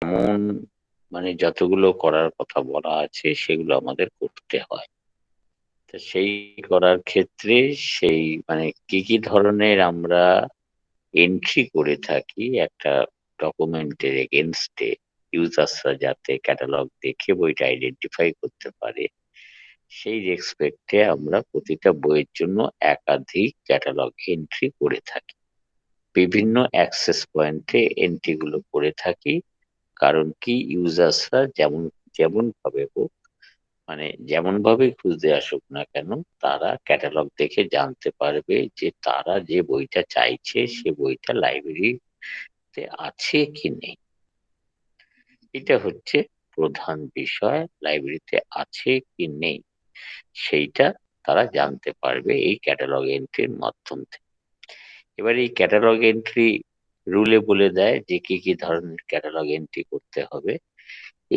এমন যতগুলো করার কথা বলা আছে সেগুলো আমাদের করতে হয়। তো সেই করার ক্ষেত্রে সেই কি, কি ধরনের আমরা এন্ট্রি করে থাকি একটা ডকুমেন্টের এগেইনস্ট এ ইউজার্সরা যাতে ক্যাটালগ দেখে বইটা আইডেন্টিফাই করতে পারে, সেই রেসপেক্ট এ আমরা প্রতিটা বইয়ের জন্য একাধিক ক্যাটালগ এন্ট্রি করে থাকি। বিভিন্ন অ্যাক্সেস পয়েন্টে এন্ট্রি গুলো করে থাকি। কারণ কি ইউজার্সরা যেমন যেমন ভাবে হোক, যেমন ভাবে খুঁজতে আসুক না কেন, তারা ক্যাটালগ দেখে জানতে পারবে যে তারা যে বইটা চাইছে সে বইটা লাইব্রেরিতে আছে কি নেই। এটা হচ্ছে প্রধান বিষয়, লাইব্রেরিতে আছে কি নেই সেইটা তারা জানতে পারবে এই ক্যাটালগ এন্ট্রির মাধ্যম থেকে। এবার এই ক্যাটালগ এন্ট্রি রুলে বলে দেয় যে কি কি ধরনের ক্যাটালগ এন্ট্রি করতে হবে।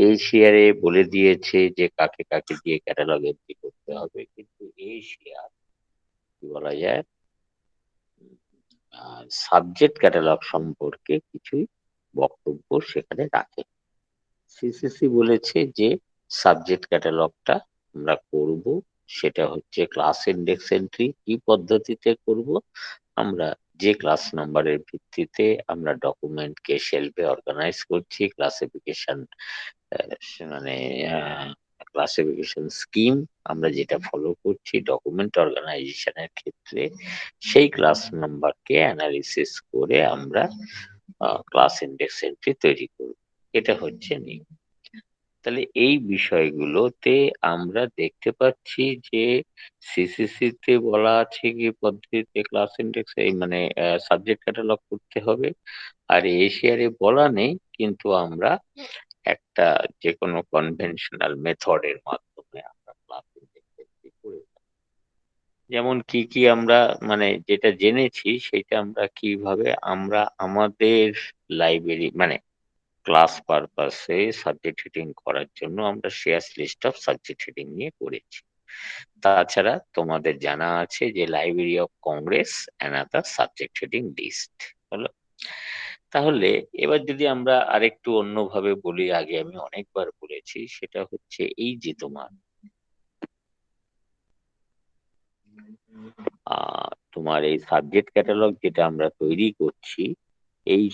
এই শেয়ারে বলে দিয়েছে যে কাকে কাকে দিয়ে ক্যাটালগ এন্ট্রি করতে হবে, কিন্তু এই শেয়ার কি বলা যায় সাবজেক্ট ক্যাটালগ সম্পর্কে কিছুই বক্তব্য সেখানে রাখে। সিসিসি বলেছে যে সাবজেক্ট ক্যাটালগটা আমরা করব, সেটা হচ্ছে ক্লাস ইন্ডেক্স এন্ট্রি। কি পদ্ধতিতে করব? আমরা যে ক্লাস নাম্বারের ভিত্তিতে আমরা ডকুমেন্টকে শেলফে অর্গানাইজ করছি, ক্লাসিফিকেশন মানে ক্লাসিফিকেশন স্কিম আমরা যেটা ফলো করছি ডকুমেন্ট অর্গানাইজেশনের ক্ষেত্রে, সেই ক্লাস নাম্বারকে অ্যানালিসিস করে আমরা ক্লাস ইন্ডেক্স এন্ট্রি তৈরি করব। এটা হচ্ছে নিয়ম। তাহলে এই বিষয়গুলোতে আমরা দেখতে পাচ্ছি যে সিসিসি তে বলা আছে কি পদ্ধতিতে ক্লাস ইন্ডেক্স এই সাবজেক্ট ক্যাটালগ করতে হবে, আর এশিয়ারে বলা নেই, কিন্তু আমরা একটা যে কোনো কনভেনশনাল মেথডের মাধ্যমে আমরা ক্লাস ইন্ডেক্স করে থাকি। যেমন কি কি আমরা যেটা জেনেছি সেটা আমরা কিভাবে আমরা আমাদের লাইব্রেরি ক্লাস পারপাসে সাবজেক্ট হেডিং করার জন্য আমরা Sears list of subject heading নিয়ে করেছি। তাছাড়া তোমাদের জানা আছে যে library of Congress another subject heading list হলো। তাহলে এবার যদি আমরা আরেকটু অন্যভাবে বলি, আগে আমি অনেকবার বলেছি, সেটা হচ্ছে এই যে তোমার এই সাবজেক্ট ক্যাটালগ যেটা আমরা তৈরি করছি, এই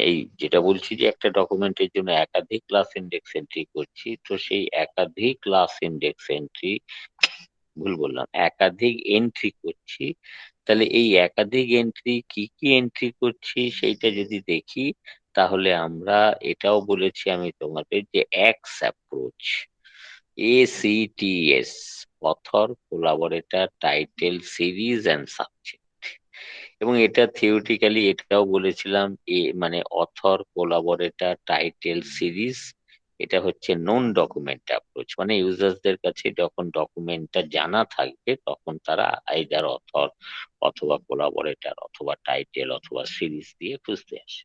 এই যেটা বলছি যে একটা ডকুমেন্টের জন্য একাধিক ক্লাস ইন্ডেক্স এন্ট্রি করছি, তো সেই একাধিক ক্লাস ইন্ডেক্স এন্ট্রি, ভুল বললাম, একাধিক এন্ট্রি করছি। তাহলে এই একাধিক এন্ট্রি কি কি এন্ট্রি করছি সেইটা যদি দেখি, তাহলে আমরা এটাও বলেছি আমি তোমাদের যে x approach, ACTS, author, collaborator, title, series and subject. এবং এটা থিওরিটিক্যালি এটাও বলেছিলাম, অথর, কোলাবোরেটর, টাইটেল, সিরিজ, এটা হচ্ছে নন ডকুমেন্ট অ্যাপ্রোচ। ইউজার্সদের কাছে যখন ডকুমেন্টটা জানা থাকবে তখন তারা আইদার অথর অথবা কোলাবোরেটর অথবা টাইটেল অথবা সিরিজ দিয়ে খুঁজতে আসে।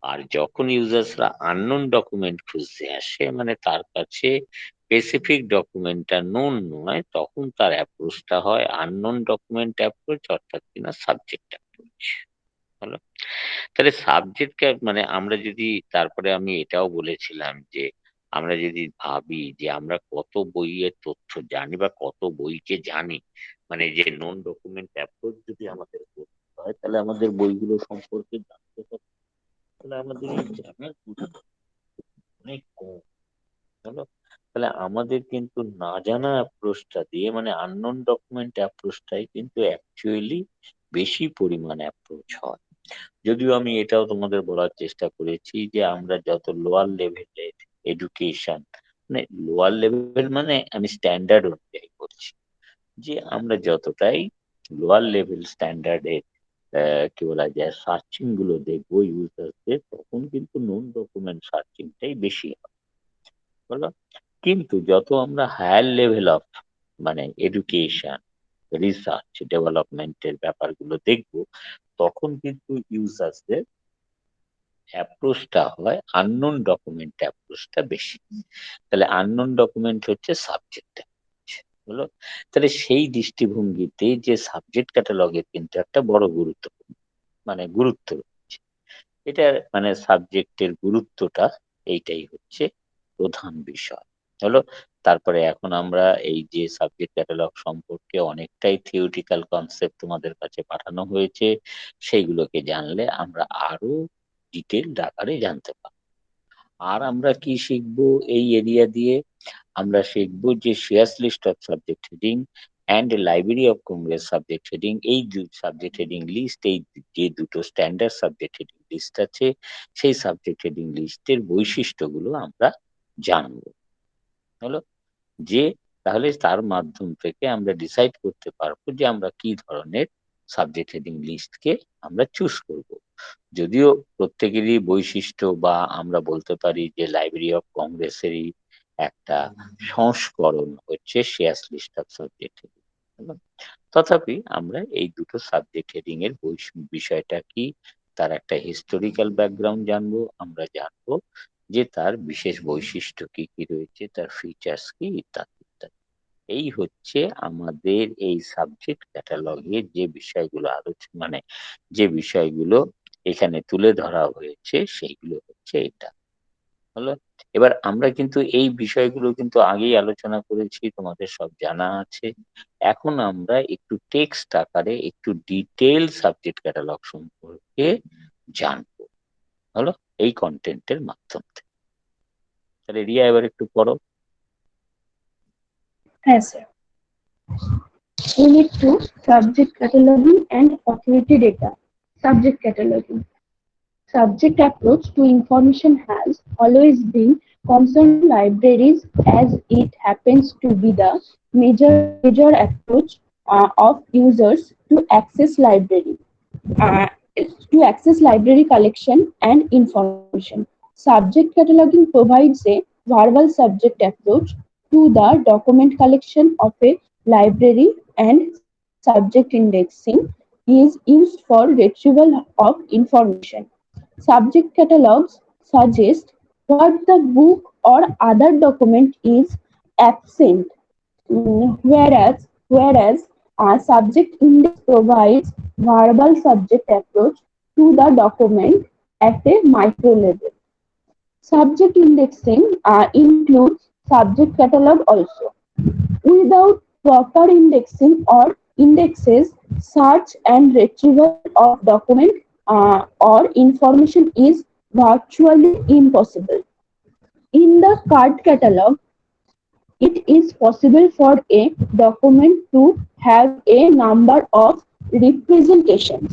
আর যখন ইউজার্সরা আননোন ডকুমেন্ট খুঁজতে আসে, তার কাছে স্পেসিফিক ডকুমেন্টটা নোন নয়, তখন তার অ্যাপ্রোচটা হয় আননোন ডকুমেন্ট অ্যাপ্রোচ, অর্থাৎ কিনা সাবজেক্ট অ্যাপ্রোচ। হলো। তাহলে সাবজেক্ট আমরা যদি, তারপরে আমি এটাও বলেছিলাম যে আমরা যদি ভাবি যে আমরা কত বইয়ের তথ্য জানি বা কত বইকে জানি, যে নন ডকুমেন্ট অ্যাপ্রোচ যদি আমাদের করতে হয়, তাহলে আমাদের বইগুলো সম্পর্কে জানতে হবে। তাহলে আমাদের এই জানার সুযোগ অনেক কম। হলো। তাহলে আমাদের কিন্তু না জানা অ্যাপ্রোচটা দিয়ে আননোন ডকুমেন্ট অ্যাপ্রোচটাই কিন্তু অ্যাকচুয়ালি বেশি পরিমাণ অ্যাপ্রোচ হয়। যদিও আমি এটাও তোমাদের বলার চেষ্টা করেছি যে আমরা যত লোয়ার লেভেলের এডুকেশন, লোয়ার লেভেল আমি স্ট্যান্ডার্ড অনুযায়ী বলছি, যে আমরা যতটাই লোয়ার লেভেল স্ট্যান্ডার্ডের কি বলা যায় সার্চিং গুলো দেখবো ইউজারদের, তখন কিন্তু নন ডকুমেন্ট সার্চিংটাই বেশি হয়। বলো। কিন্তু যত আমরা higher level of education, research, ডেভেলপমেন্টের ব্যাপারগুলো দেখবো, তখন কিন্তু ইউজার্সদের অ্যাপ্রোচটা হয় আননোন ডকুমেন্ট অ্যাপ্রোচটা বেশি। তাহলে আননোন ডকুমেন্ট হচ্ছে সাবজেক্ট হলো। তাহলে সেই দৃষ্টিভঙ্গিতে যে সাবজেক্ট ক্যাটালগের কিন্তু একটা বড় গুরুত্বপূর্ণ গুরুত্ব রয়েছে। এটা মানে সাবজেক্টের গুরুত্বটা এইটাই হচ্ছে প্রধান বিষয় হলো। তারপরে এখন আমরা এই যে সাবজেক্ট ক্যাটালগ সম্পর্কে অনেকটাই থিওরিটিক্যাল কনসেপ্ট তোমাদের কাছে পাঠানো হয়েছে, সেইগুলোকে জানলে আমরা আরো ডিটেল আকারে জানতে পারবো। আর আমরা কি শিখবো এই এরিয়া দিয়ে? আমরা শিখবো যে Sears list of subject heading and library of Congress subject heading, এই সাবজেক্ট হেডিং লিস্ট, এই যে দুটো স্ট্যান্ডার্ড সাবজেক্ট হেডিং লিস্ট আছে, সেই সাবজেক্ট হেডিং লিস্টের বৈশিষ্ট্যগুলো আমরা জানবো। হলো যে তাহলে তার মাধ্যম থেকে আমরা ডিসাইড করতে পারবো যে আমরা কি ধরনের সাবজেক্ট হেডিং লিস্টকে আমরা চুজ করব। যদিও প্রত্যেকেরই বৈশিষ্ট্য বা আমরা বলতে পারি যে লাইব্রেরি অফ কংগ্রেসেরই একটা সংস্করণ হচ্ছে Sears list of subject heading. তথাপি আমরা এই দুটো সাবজেক্ট হেডিং এর বিষয়টা কি, তার একটা হিস্টোরিক্যাল ব্যাকগ্রাউন্ড জানবো, আমরা জানবো যে তার বিশেষ বৈশিষ্ট্য কি কি রয়েছে, তার ফিচার্স কি, ইত্যাদি ইত্যাদি। এই হচ্ছে আমাদের এই সাবজেক্ট ক্যাটালগে যে বিষয়গুলো আলোচনা মানে যে বিষয়গুলো এখানে তুলে ধরা হয়েছে সেইগুলো হচ্ছে এটা। হলো এবার আমরা কিন্তু এই বিষয়গুলো কিন্তু আগেই আলোচনা করেছি, তোমাদের সব জানা আছে। এখন আমরা একটু টেক্সট আকারে একটু ডিটেল সাবজেক্ট ক্যাটালগ সম্পর্কে জানবো। হলো এই কন্টেন্টের মাধ্যম থেকে। তাহলে রিয়া এবার একটু পড়ো। হ্যাঁ sir. Unit 2, Subject Cataloging and Authority Data. Subject Cataloging. Subject approach to information has always been concerned libraries as it happens to be the major approach of users uh, to access library collection and information. Subject cataloging provides a verbal subject approach to the document collection of a library, and subject indexing is used for retrieval of information. Subject catalogs suggest what the book or other document is absent, whereas a subject index provides verbal subject approach to the document at a micro level. Subject indexing includes subject catalog also. Without proper indexing or indexes, search and retrieval of document or information is virtually impossible. In the card catalog, it is possible for a document to have a number of representations.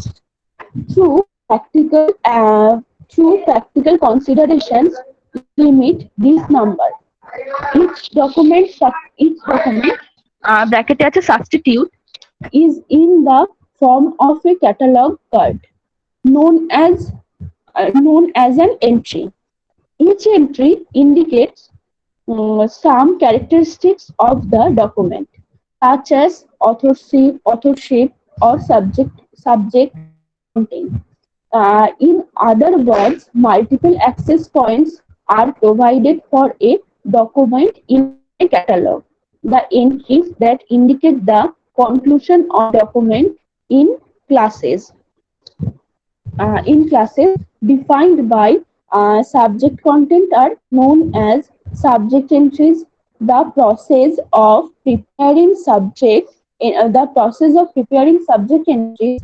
Through practical, uh, through practical considerations, limit this number. Each document bracket আছে substitute is in the form of a catalog card known as an entry. Each entry indicates some characteristics of the document, such as authorship or subject content. In other words, multiple access points are provided for a document in a catalog. The entries that indicate the conclusion of document in classes defined by subject content are known as subject entries. The process of preparing subject entries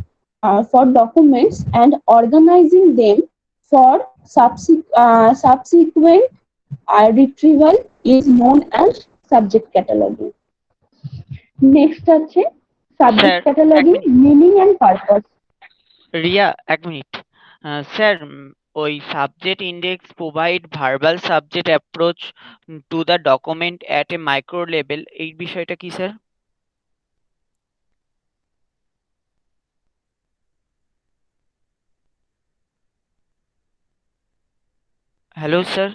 for documents and organizing them for subsequent retrieval is known as subject cataloging. Next আছে subject sir এক cataloging, minute. meaning and purpose. Riya, এক minute. Sir, ওই subject index provide verbal subject approach to the document at a micro level, এই বিষয়টা কি sir? Hello sir,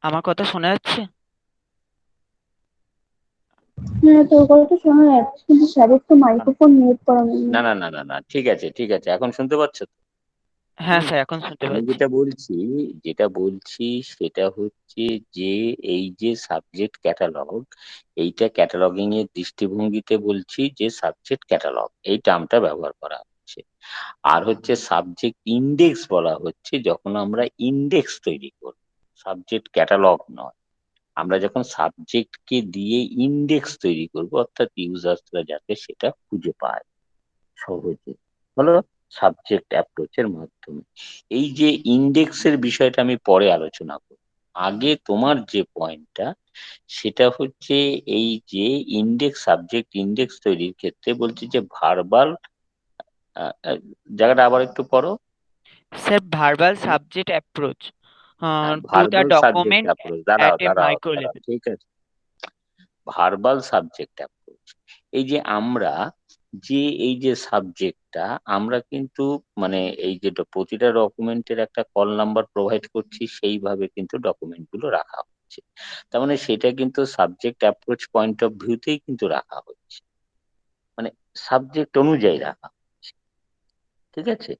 আমার কথা শোনা যাচ্ছে? হ্যাঁ, তোর কথা শোনা যাচ্ছে কিন্তু স্যারের তো মাইক্রোফোন মিউট করা নেই। না না না না না, ঠিক আছে ঠিক আছে, এখন শুনতে পাচ্ছ তো? হ্যাঁ হুম স্যার, এখন শুনতে আমি পাচ্ছি। যেটা বলছি সেটা হচ্ছে যে এই যে সাবজেক্ট ক্যাটালগ, এইটা ক্যাটালগিং এর দৃষ্টিভঙ্গিতে বলছি যে সাবজেক্ট ক্যাটালগ এই টার্মটা ব্যবহার করা হচ্ছে। আর হচ্ছে সাবজেক্ট ইন্ডেক্স বলা হচ্ছে যখন আমরা ইন্ডেক্স তৈরি করব, সাবজেক্ট ক্যাটালগ নয়। আমরা যখন সাবজেক্টকে দিয়ে ইন্ডেক্স তৈরি করব, অর্থাৎ ইউজার্সরা যাতে সেটা খুঁজে পায় সহজে, হলো সাবজেক্ট অ্যাপ্রোচের মাধ্যমে। এই যে ইন্ডেক্সের বিষয়টা আমি পরে আলোচনা করব। আগে তোমার যে পয়েন্টটা, সেটা হচ্ছে এই যে ইন্ডেক্স, সাবজেক্ট ইন্ডেক্স তৈরির ক্ষেত্রে বলছি যে ভার্বাল, জায়গাটা আবার একটু পড়ো। Sir, verbal subject approach to the verbal subject document approach, at দাঁড়াও এ দাঁড়াও মাইক্রো দাঁড়াও, লেভেল। ঠিক আছে। ভার্বাল সাবজেক্ট অ্যাপ্রোচ, এই যে আমরা যে এই যে সাবজেক্টটা আমরা কিন্তু মানে এই যে প্রতিটা ডকুমেন্টের একটা কল নাম্বার প্রোভাইড করছি, সেইভাবে কিন্তু ডকুমেন্ট গুলো রাখা হচ্ছে। তার মানে সেটা কিন্তু সাবজেক্ট অ্যাপ্রোচ পয়েন্ট অফ ভিউতেই কিন্তু রাখা হচ্ছে, মানে সাবজেক্ট অনুযায়ী রাখা হচ্ছে। ঠিক আছে।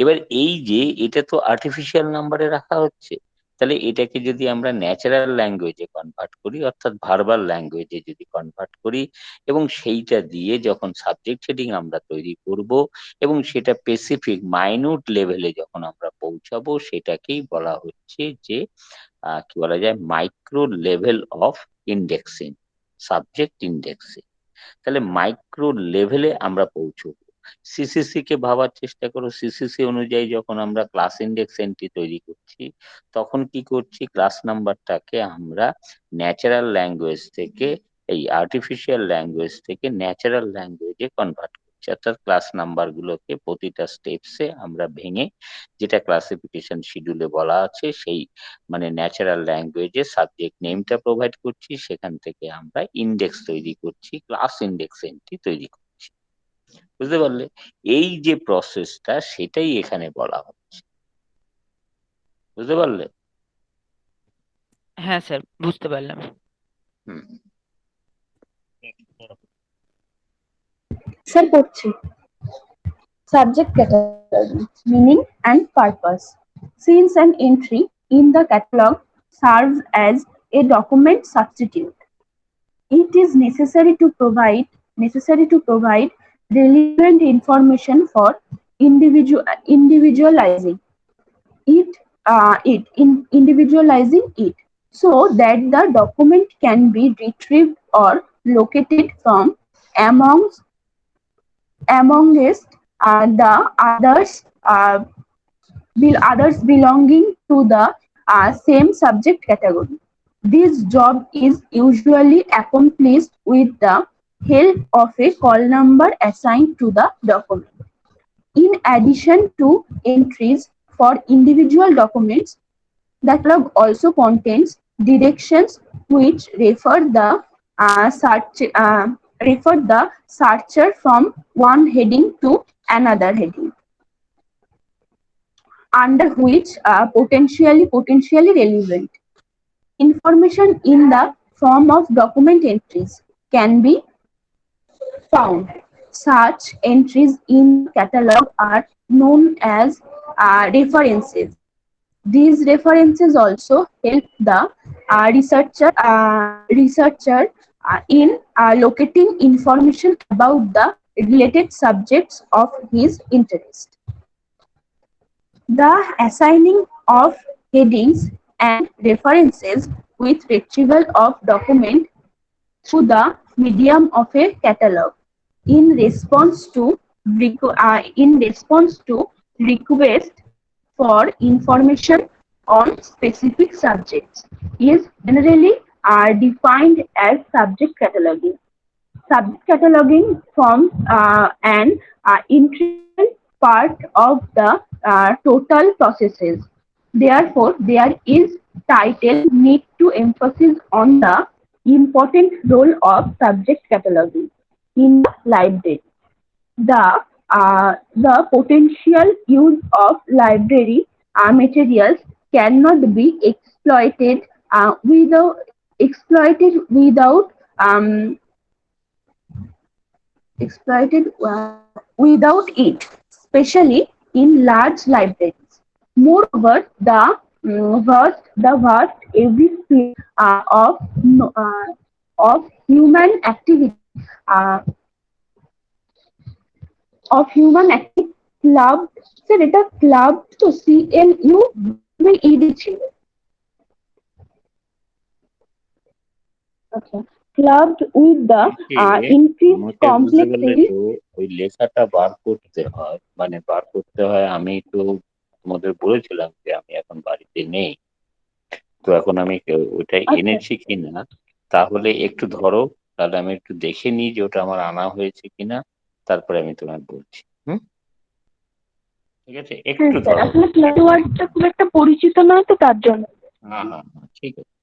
এবার এই যে এটা তো আর্টিফিশিয়াল নাম্বারে রাখা হচ্ছে, তাহলে এটাকে যদি আমরা ন্যাচারাল ল্যাঙ্গুয়েজে কনভার্ট করি, অর্থাৎ ভার্বাল ল্যাঙ্গুয়েজে যদি কনভার্ট করি, এবং সেইটা দিয়ে যখন সাবজেক্ট হেডিং আমরা তৈরি করব, এবং সেটা স্পেসিফিক মাইনিউট লেভেলে যখন আমরা পৌঁছাবো, সেটাকেই বলা হচ্ছে যে কি বলা যায়, micro level of indexing, subject indexing. তাহলে মাইক্রো লেভেলে আমরা পৌঁছবো। সিসিসি কে ভাবার চেষ্টা করো, সিসিসি অনুযায়ী যখন আমরা ক্লাস ইন্ডেক্স এন্ট্রি তৈরি করছি, তখন কি করছি, ক্লাস নাম্বারটাকে আমরা ন্যাচারাল ল্যাঙ্গুয়েজ থেকে, এই আর্টিফিশিয়াল ল্যাঙ্গুয়েজ থেকে ন্যাচারাল ল্যাঙ্গুয়েজে কনভার্ট করছি, অর্থাৎ ক্লাস নাম্বার গুলোকে প্রতিটা স্টেপসে আমরা ভেঙে, যেটা ক্লাসিফিকেশন শিডিউলে বলা আছে, সেই মানে ন্যাচারাল ল্যাঙ্গুয়েজে সাবজেক্ট নেমটা প্রোভাইড করছি, সেখান থেকে আমরা ইন্ডেক্স তৈরি করছি, ক্লাস ইন্ডেক্স এন্ট্রি তৈরি করছি। বুঝতে পারলে? এই যে প্রসেসটা, সেটাই এখানে বলা হচ্ছে। বুঝতে পারলে? হ্যাঁ স্যার, বুঝতে পারলাম। হুম। Sir, পড়ছি। Subject catalog, meaning and purpose. Since an entry in the catalog serves as a document substitute, it is necessary to provide relevant information for individualizing individualizing it, so that the document can be retrieved or located from amongst amongst the others belonging to the same subject category. This job is usually accomplished with the help of a call number assigned to the document. In addition to entries for individual documents, the catalog also contains directions which refer the searcher from one heading to another heading, under which are potentially relevant. Information in the form of document entries can be found. Such entries in the catalog are known as references. These references also help the researcher in locating information about the related subjects of his interest. The assigning of headings and references with retrieval of document through the medium of a catalog in response to request for information on specific subjects is generally defined as subject cataloging. Subject cataloging forms an integral part of the total processes. Therefore, there is title need to emphasize on the important role of subject cataloging in the library. The potential use of library materials cannot be exploited without it, especially in large libraries. Moreover, the vast every field of human activity uh, clubbed, sir এটা club তো CLUBED ছিল। আচ্ছা, clubbed with the increased আমাকে বুঝতে পারলে complexity। তো ওই লেখাটা বার করতে হয়, মানে বার করতে হয়। আমি তো তোমাদের বলেছিলাম যে আমি এখন বাড়িতে নেই, তো এখন আমি ওইটা আচ্ছা এনেছি কিনা, তাহলে একটু ধরো, তাহলে আমি একটু দেখে নিই যে ওটা আমার আনা হয়েছে কিনা, তারপরে আমি তোমায় বলছি। হুম, ঠিক আছে, হ্যাঁ একটু স্যার, ধরো। আসলে এক ক্লাউড মিনিট। ওয়ার্ডটা খুব একটা পরিচিত নয় তো তার জন্য। হ্যাঁ হ্যাঁ হ্যাঁ, ঠিক আছে।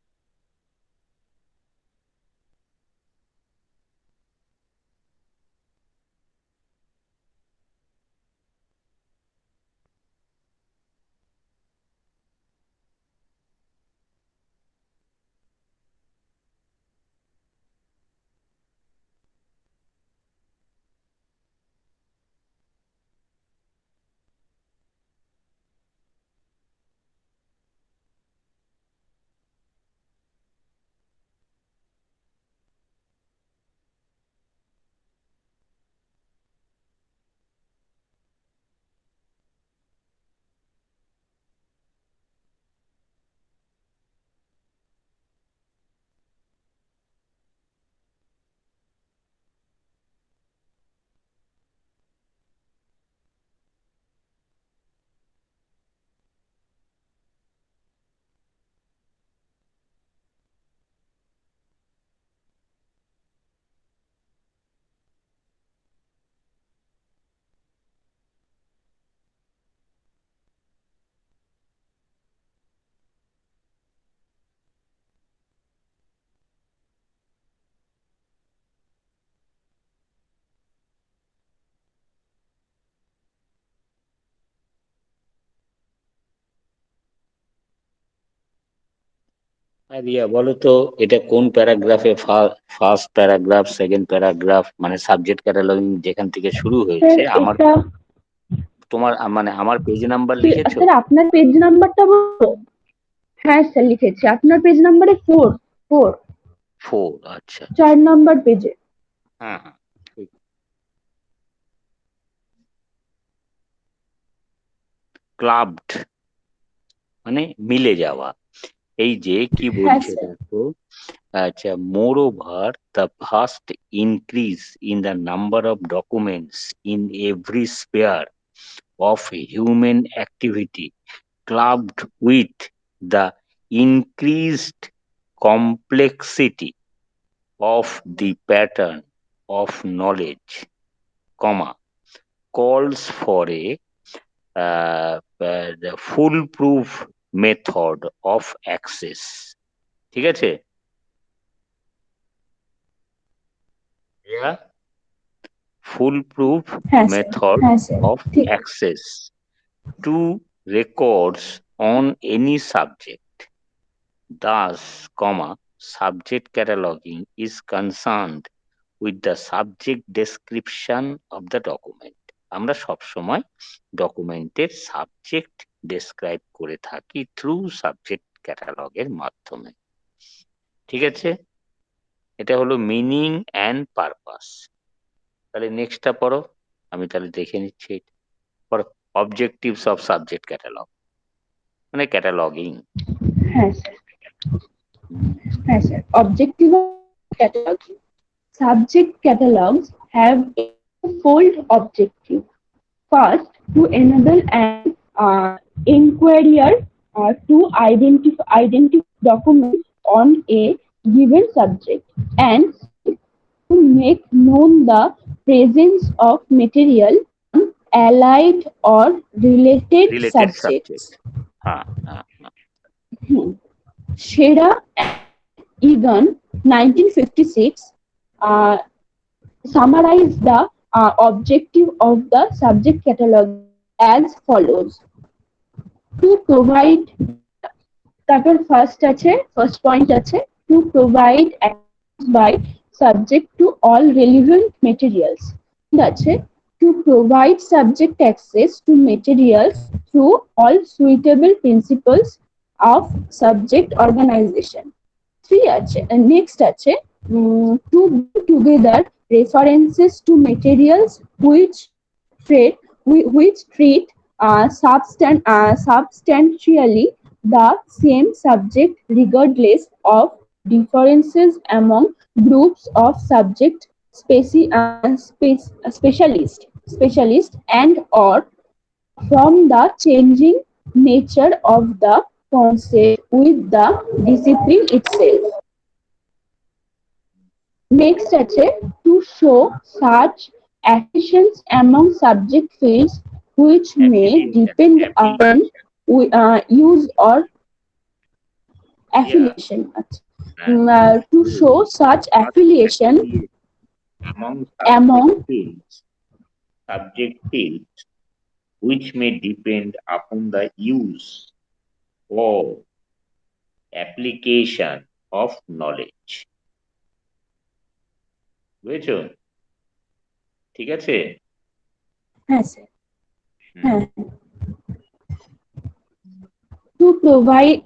আর রিয়া বলো তো, এটা কোন প্যারাগ্রাফে, ফার্স্ট প্যারাগ্রাফ, সেকেন্ড প্যারাগ্রাফ, মানে সাবজেক্ট ক্যাটালগিং যেখান থেকে শুরু স্যার হয়েছে আমার, এটা তোমার মানে আমার পেজ নাম্বার লিখেছো? স্যার আপনার পেজ নাম্বারটা বলবো? হ্যাঁ স্যার লিখেছি, আপনার পেজ নাম্বারে ফোর ফোর 4, আচ্ছা আচ্ছা। 4 নম্বর পেজে। হ্যাঁ হ্যাঁ, ঠিক। ক্লাবড মানে মিলে যাওয়া। এই যে কি হ্যাঁ বলছে স্যার। দেখো, আচ্ছা, মোর over the first increase in the number of documents in every spare of human activity, clubbed with the increased complexity of the pattern of knowledge, comma, calls for the foolproof method of access। ঠিক আছে? Yeah. Foolproof হ্যাঁ sir. method হ্যাঁ sir, of ঠিক আছে। access to records on any subject. Thus, comma, subject cataloging is concerned with the subject description of the document। আমরা সব সময় ডকুমেন্টের সাবজেক্ট ডেসক্রাইব করে থাকি থ্রু সাবজেক্ট ক্যাটালগের মাধ্যমে। ঠিক আছে, এটা হলো মিনিং অ্যান্ড পারপাস। তাহলে নেক্সটটা পড়ো, আমি তাহলে দেখে নিচ্ছি। পড়ো, অবজেক্টিভস অফ সাবজেক্ট ক্যাটালগ, মানে ক্যাটালগিং। হ্যাঁ স্যার। হ্যাঁ sir, objective cataloging. Subject catalogs have a fold objective. First, to enable an inquirer to identify documents on a given subject, and to make known the presence of material on allied or related related subjects. Subject. হ্যাঁ হ্যাঁ হ্যাঁ। Shera and Egan, 1956, uh, summarized the objective of the subject catalog as follows: to provide, তারপর first point আছে, to provide access by subject to all relevant materials। আছে, to provide subject access to materials through all suitable principles of subject organization. Three আছে, next আছে to bring together references to materials treat which treat substantially the same subject regardless of differences among groups of subject specialist and or from the changing nature of the concept with the discipline itself. Next আছে to show such affinities among subject fields which may Affiliation, depend upon affiliation. use or Yeah, affiliation. to To show show such such affiliation affiliation among among subject fields, which may depend upon the use or application of knowledge. বুঝেছো? ঠিক আছে? হ্যাঁ sir হুম। হ্যাঁ to provide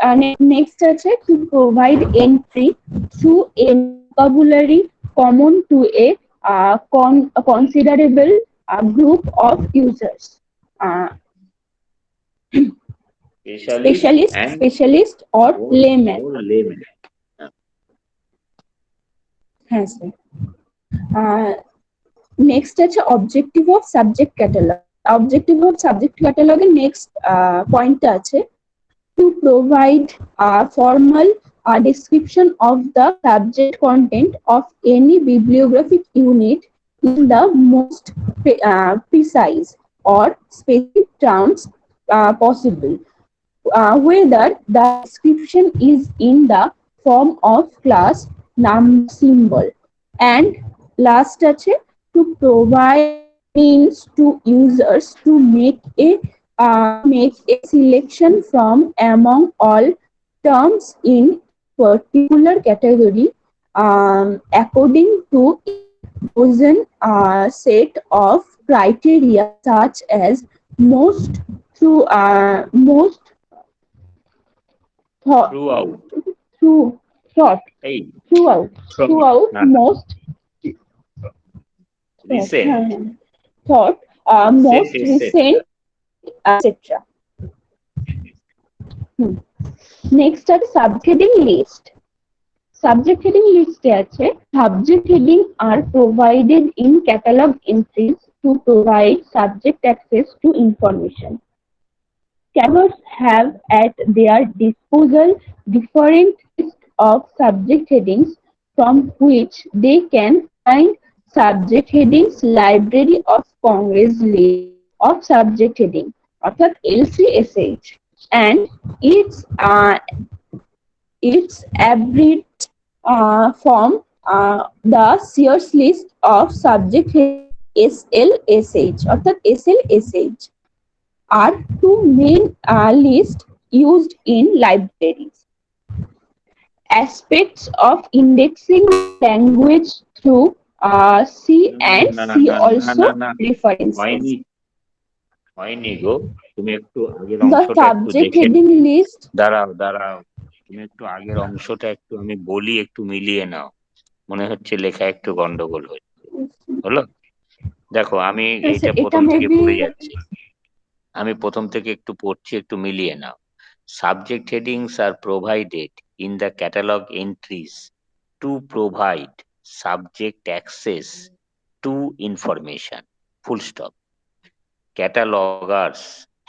next আছে to provide entry through a vocabulary common to a considerable group of users, uh, Specialist and specialist or or layman. or layman. হ্যাঁ sir next আছে objective of subject catalogue objective of subject ক্যাটালগের next পয়েন্টটা আছে to provide a formal description of the subject content of any bibliographic unit in the most precise or specific terms possible, whether the description is in the form of class, number, symbol, and last আছে to provide means to users to make a selection from among all terms in particular category according to a chosen set of criteria such as most thought Throughout. through thought এই throughout throughout না না most recent thought set most etcetera. recent etc. Next are subheading list. Subject heading list আছে subject heading are provided in catalog entries to provide subject access to information. Catalogers have at their disposal different lists of subject headings from which they can find subject headings library of Congress list of subject heading অর্থাৎ LCSH and its abbreviated form the Sears list of subject heading SLSH অর্থাৎ SLSH are two main lists used in libraries. Aspects of indexing language through C and না C না না না also না না references. হয়নি হয়নি গো, তুমি একটু আগের The অংশটা একটু subject দেখে heading list. দাঁড়াও দাঁড়াও, তুমি একটু আগের অংশটা একটু আমি বলি একটু মিলিয়ে নাও, মনে হচ্ছে লেখা একটু গন্ডগোল হয়েছে। হলো, দেখো আমি এইটা এটা প্রথম থেকে মেবি পড়ে যাচ্ছি, আমি প্রথম থেকে একটু পড়ছি, একটু মিলিয়ে নাও। Subject headings are provided in the catalogue entries to provide subject access to information, full stop. Catalogers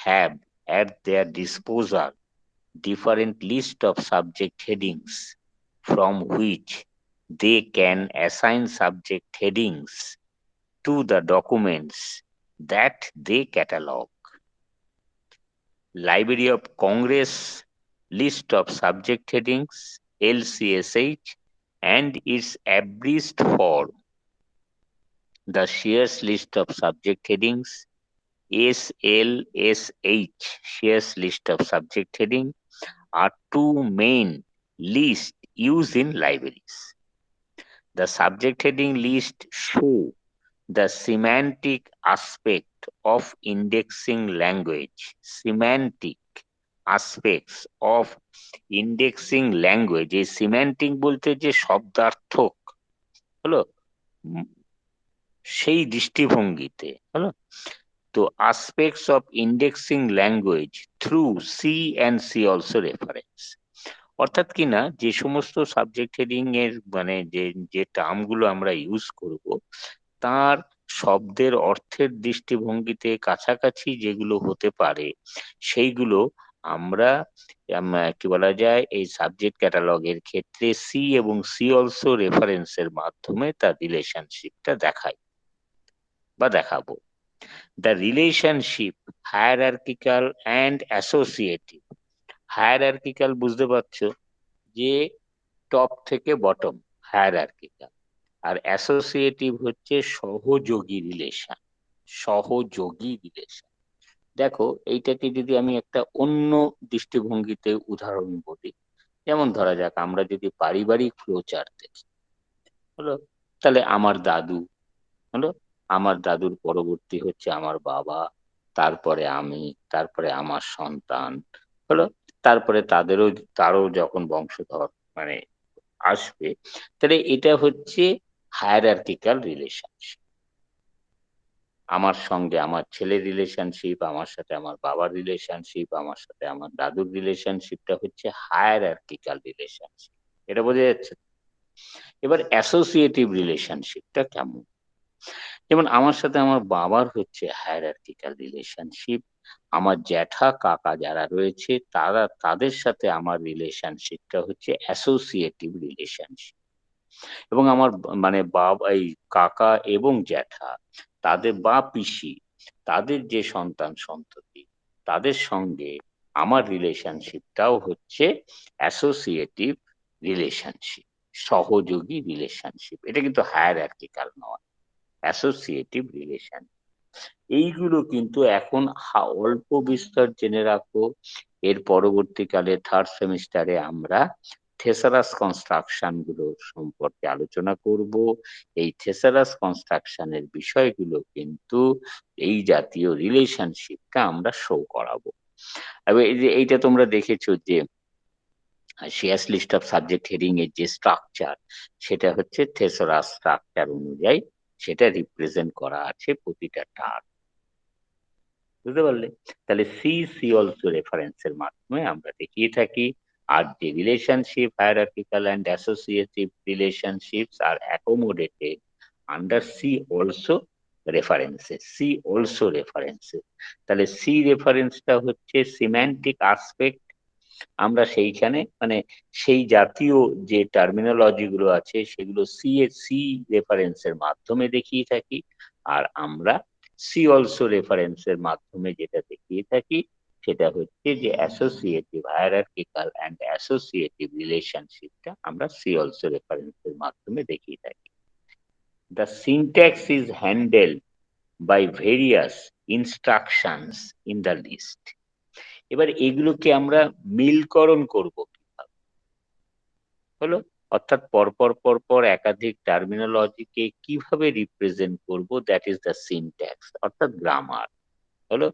have at their disposal different list of subject headings from which they can assign subject headings to the documents that they catalog. Library of Congress list of subject headings LCSH and its abridged form, the Shears list of subject headings SLSH, Shears list of subject heading, are two main lists used in libraries. The subject heading list show the semantic aspect of indexing language. Semantic aspects of indexing language, এই semantic বলতে যে শব্দার্থক হলো, উম, সেই দৃষ্টিভঙ্গিতে হলো। তো aspects of indexing language through C and C also reference, অর্থাৎ কি না, যে সমস্ত সাবজেক্ট হেডিং এর মানে যে যে টার্ম গুলো আমরা ইউজ করব, তার শব্দের অর্থের দৃষ্টিভঙ্গিতে কাছাকাছি যেগুলো হতে পারে, সেইগুলো আমরা কি বলা যায়, এই সাবজেক্ট ক্যাটালগের ক্ষেত্রে সি এবং সি অলসো রেফারেন্সের মাধ্যমে তার রিলেশনশিপটা দেখাই বা দেখাবো। The relationship hierarchical and associative. Hierarchical বুঝতে পারছো, যে টপ থেকে বটম, হায়ারার্কিক্যাল। আর অ্যাসোসিয়েটিভ হচ্ছে সহযোগী রিলেশন, সহযোগী রিলেশন। দেখো, এইটাকে যদি আমি একটা অন্য দৃষ্টিভঙ্গিতে উদাহরণ বলি, যেমন ধরা যাক আমরা যদি পারিবারিক ফ্লোচার্ট দেখি, হলো, তাহলে আমার দাদু হলো, আমার দাদুর পরবর্তী হচ্ছে আমার বাবা, তারপরে আমি, তারপরে আমার সন্তান হলো, তারপরে তারও যখন বংশধর মানে আসবে, তাহলে এটা হচ্ছে হায়ারার্কিক্যাল রিলেশনশিপ। আমার সঙ্গে আমার ছেলের রিলেশনশিপ, আমার সাথে আমার বাবার রিলেশনশিপ, আমার সাথে আমার দাদুর রিলেশনশিপটা হচ্ছে হায়ারার্কিক্যাল রিলেশনশিপ। এটা বোঝা যাচ্ছে? এবার অ্যাসোসিয়েটিভ রিলেশনশিপটা কেমন? যেমন আমার সাথে আমার বাবার হচ্ছে হায়ারার্কিক্যাল রিলেশনশিপ, আমার জ্যাঠা কাকা যারা রয়েছে তাদের সাথে আমার রিলেশনশিপটা হচ্ছে অ্যাসোসিয়েটিভ রিলেশনশিপ। এবং আমার মানে বাবা, এই কাকা এবং জ্যাঠা, তাদের বা পিসি, তাদের যে সন্তান সন্ততি, তাদের সঙ্গে আমার রিলেশনশিপটাও হচ্ছে অ্যাসোসিয়েটিভ রিলেশনশিপ, সহযোগী রিলেশনশিপ। এটা কিন্তু হায়ারার্কিক্যাল নয়, অ্যাসোসিয়েটিভ রিলেশন। এইগুলো কিন্তু এখন অল্প বিস্তর জেনে রাখো। এর পরবর্তীকালে থার্ড সেমিস্টারে আমরা থেসারাস কনস্ট্রাকশন গুলো সম্পর্কে আলোচনা করব। এই থেসারাস কনস্ট্রাকশনের বিষয়গুলো কিন্তু এই জাতীয় রিলেশনশিপটা আমরা শো করাবো। এবার এই যে এইটা তোমরা দেখেছো যে Sears list of subject heading এর যে স্ট্রাকচার, সেটা হচ্ছে থেসারাস স্ট্রাকচার অনুযায়ী সেটা রিপ্রেজেন্ট করা আছে প্রতিটা টার্ম। বুঝতে পারলে? তাহলে সি সি অলসো রেফারেন্সের মাধ্যমে আমরা দেখিয়ে থাকি। আর যে relationship hierarchical and associative relationships are accommodated under see also references, see also references. তাহলে সি রেফারেন্সটা হচ্ছে সিম্যান্টিক আসপেক্ট। আমরা সেইখানে মানে সেই জাতীয় যে টার্মিনোলজি গুলো আছে সেগুলো সি রেফারেন্সের মাধ্যমে দেখিয়ে থাকি। আর আমরা সি অলসো রেফারেন্সের মাধ্যমে যেটা দেখিয়ে থাকি সেটা হচ্ছে যে অ্যাসোসিয়েটিভ হায়ারার্কিক্যাল অ্যান্ড অ্যাসোসিয়েটিভ রিলেশনশিপটা আমরা সি অলসো রেফারেন্সের মাধ্যমে দেখিয়ে থাকি। The syntax is handled by various instructions in the list. এবার এগুলোকে আমরা মিলকরণ করব কিভাবে, হলো, অর্থাৎ পরপর পরপর একাধিক টার্মিনোলজিকে কিভাবে রিপ্রেজেন্ট করব, দ্যাট ইজ দ্য সিনট্যাক্স, অর্থাৎ গ্রামার হলো।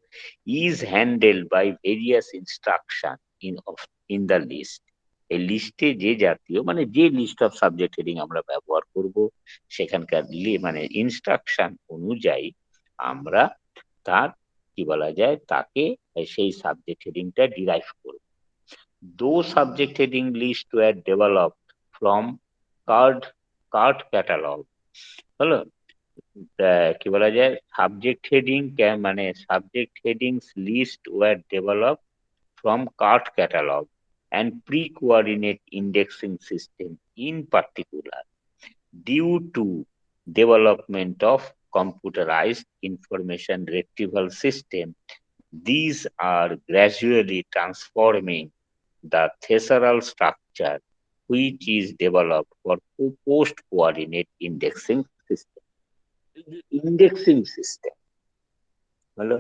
Is handle by various instruction in the list. এই লিস্টে যে জাতীয় মানে যে লিস্ট অফ সাবজেক্ট হেডিং আমরা ব্যবহার করব, সেখানকার মানে ইনস্ট্রাকশন অনুযায়ী আমরা তার কি বলা যায় তাকে সেই সাবজেক্ট হেডিংটা ডিরাইভ করব। Those subject heading lists were developed from card card catalog, হলো। কি বলা যায়, সাবজেক্ট হেডিং মানে subject headings list were develop from card catalog and pre-coordinate indexing system in particular due to development of computerized information retrieval system. These are gradually transforming the thesaurus structure which is developed for post coordinate indexing system. Indexing system হলো,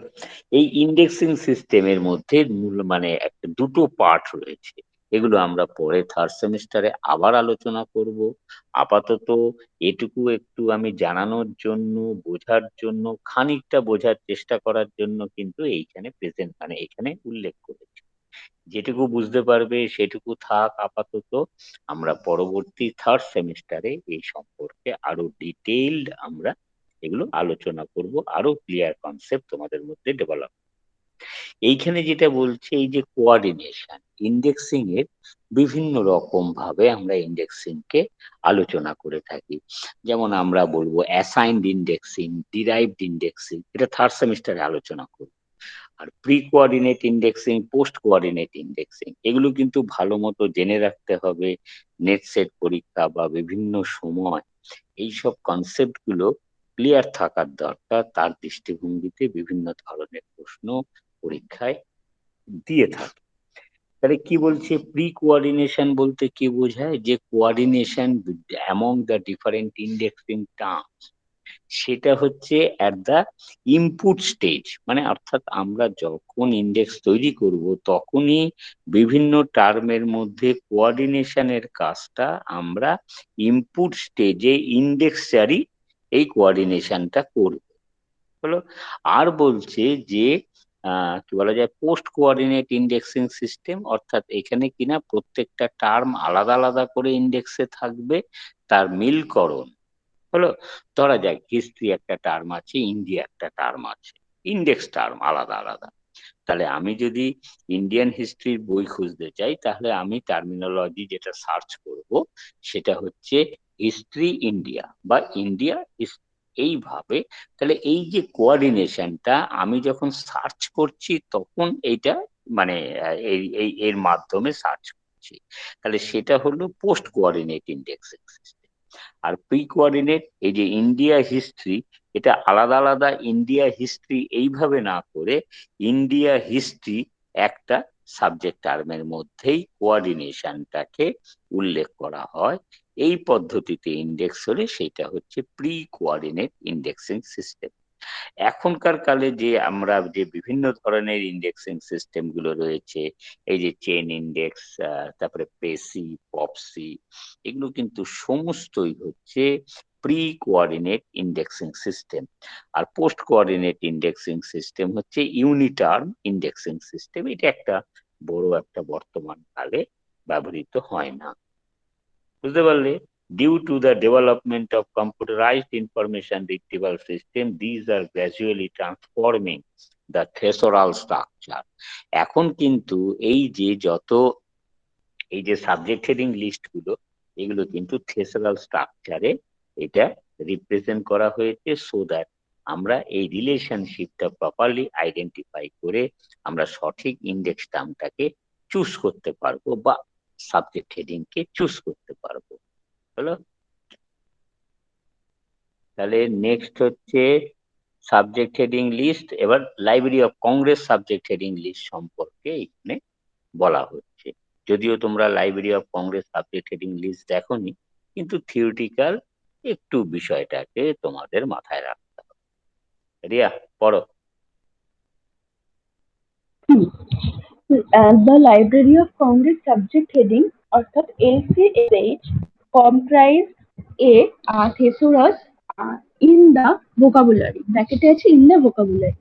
এই indexing সিস্টেমের মধ্যে মূল মানে একটা দুটো part রয়েছে। এগুলো আমরা পরে থার্ড সেমিস্টারে আবার আলোচনা করব। আপাতত এটুকু একটু আমি জানানোর জন্য, বোঝার জন্য, খানিকটা বোঝার চেষ্টা করার জন্য কিন্তু এইখানে প্রেজেন্ট মানে এখানে উল্লেখ করেছি। যেটুকু বুঝতে পারবে সেটুকু থাক আপাতত। আমরা পরবর্তী থার্ড সেমিস্টারে এই সম্পর্কে আরো ডিটেইলড আমরা এগুলো আলোচনা করব, আরো ক্লিয়ার কনসেপ্ট তোমাদের মধ্যে ডেভেলপ। এইখানে যেটা বলছে, এই যে কোঅর্ডিনেশন ইন্ডেক্সিং এর বিভিন্ন রকম ভাবে আমরা ইন্ডেক্সিং কে আলোচনা করে থাকি। যেমন আমরা বলবো অ্যাসাইনড ইন্ডেক্সিং, ডিরাইভড ইন্ডেক্সিং, এটা থার্ড সেমিস্টারে আলোচনা করব। আর pre coordinate indexing, post coordinate indexing, এগুলো কিন্তু ভালো মতো জেনে রাখতে হবে। নেট সেট পরীক্ষা বা বিভিন্ন সময় এইসব কনসেপ্ট গুলো ক্লিয়ার থাকার দরকার। তার দৃষ্টিভঙ্গিতে বিভিন্ন ধরনের প্রশ্ন পরীক্ষায় দিয়ে থাকে। তাহলে কি বলছে, প্রি কোঅর্ডিনেশন বলতে কি বোঝায়, যে coordination among the different indexing terms, সেটা হচ্ছে অ্যাট দ্য ইনপুট স্টেজ। মানে অর্থাৎ আমরা যখন ইন্ডেক্স তৈরি করব তখনই বিভিন্ন টার্মের মধ্যে কোঅর্ডিনেশনের কাজটা আমরা ইনপুট স্টেজে ইন্ডেক্সারই এই কোঅর্ডিনেশনটা করব। হলো। আর বলছে যে কি বলা যায়, পোস্ট কোঅর্ডিনেট ইন্ডেক্সিং সিস্টেম, অর্থাৎ এখানে কিনা প্রত্যেকটা টার্ম আলাদা আলাদা করে ইন্ডেক্সে থাকবে, তার মিলকরণ হলো। ধরা যাক হিস্ট্রি একটা টার্ম আছে, ইন্ডিয়া একটা টার্ম আছে, ইন্ডেক্স টার্ম আলাদা আলাদা। তাহলে আমি যদি ইন্ডিয়ান হিস্ট্রির বই খুঁজতে চাই, তাহলে আমি টার্মিনোলজি যেটা সার্চ করব সেটা হচ্ছে হিস্ট্রি ইন্ডিয়া বা ইন্ডিয়া এইভাবে। তাহলে এই যে কোঅর্ডিনেশনটা আমি যখন সার্চ করছি তখন এইটা মানে এই এই এর মাধ্যমে সার্চ করছি, তাহলে সেটা হলো পোস্ট কোঅর্ডিনেট ইন্ডেক্সিং সিস্টেম। আর প্রি কোঅর্ডিনেট, এই যে ইন্ডিয়া হিস্ট্রি, এটা আলাদা আলাদা ইন্ডিয়া হিস্ট্রি এইভাবে না করে ইন্ডিয়া হিস্ট্রি একটা সাবজেক্ট টার্মের মধ্যেই কোঅর্ডিনেশনটাকে উল্লেখ করা হয়। এই পদ্ধতিতে ইন্ডেক্স হলে সেটা হচ্ছে প্রি কোঅর্ডিনেট ইন্ডেক্সিং সিস্টেম। এখনকার কালে যে আমরা যে বিভিন্ন ধরনের ইন্ডেক্সিং সিস্টেম গুলো রয়েছে, এই যে চেন ইন্ডেক্স, তারপরে পেসি, পপসি, এগুলো কিন্তু সমস্তই হচ্ছে প্রি কোঅর্ডিনেট ইন্ডেক্সিং সিস্টেম। আর পোস্ট কোঅর্ডিনেট ইন্ডেক্সিং সিস্টেম হচ্ছে ইউনিটার্ম ইন্ডেক্সিং সিস্টেম। এটা একটা বড় একটা বর্তমান কালে ব্যবহৃত হয় না। বুঝতে পারলে? Due to the development of computerized information retrieval system, these are gradually transforming the thesaurus structure. এখন কিন্তু এই যে যত এই যে সাবজেক্ট হেডিং লিস্ট গুলো, এগুলো কিন্তু থেসারাল স্ট্রাকচারে এটা রিপ্রেজেন্ট করা হয়েছে, সো দ্যাট আমরা এই রিলেশনশিপটা প্রপারলি আইডেন্টিফাই করে আমরা সঠিক ইন্ডেক্স টার্মটাকে চুজ করতে পারবো বা সাবজেক্ট হেডিং কে চুজ করতে পারবো। হলো। তাহলে নেক্সট হচ্ছে সাবজেক্ট হেডিং লিস্ট। এবার library of Congress subject heading list সম্পর্কে এখানে বলা হচ্ছে। যদিও তোমরা library of Congress subject heading list দেখোনি, কিন্তু থিওরিটিক্যাল একটু বিষয়টাকে তোমাদের মাথায় রাখতে হবে। রিয়া, পড়ো। The Library of Congress subject heading অর্থাৎ LCSH comprise a thesaurus in the vocabulary, ব্র্যাকেটে আছে in the vocabulary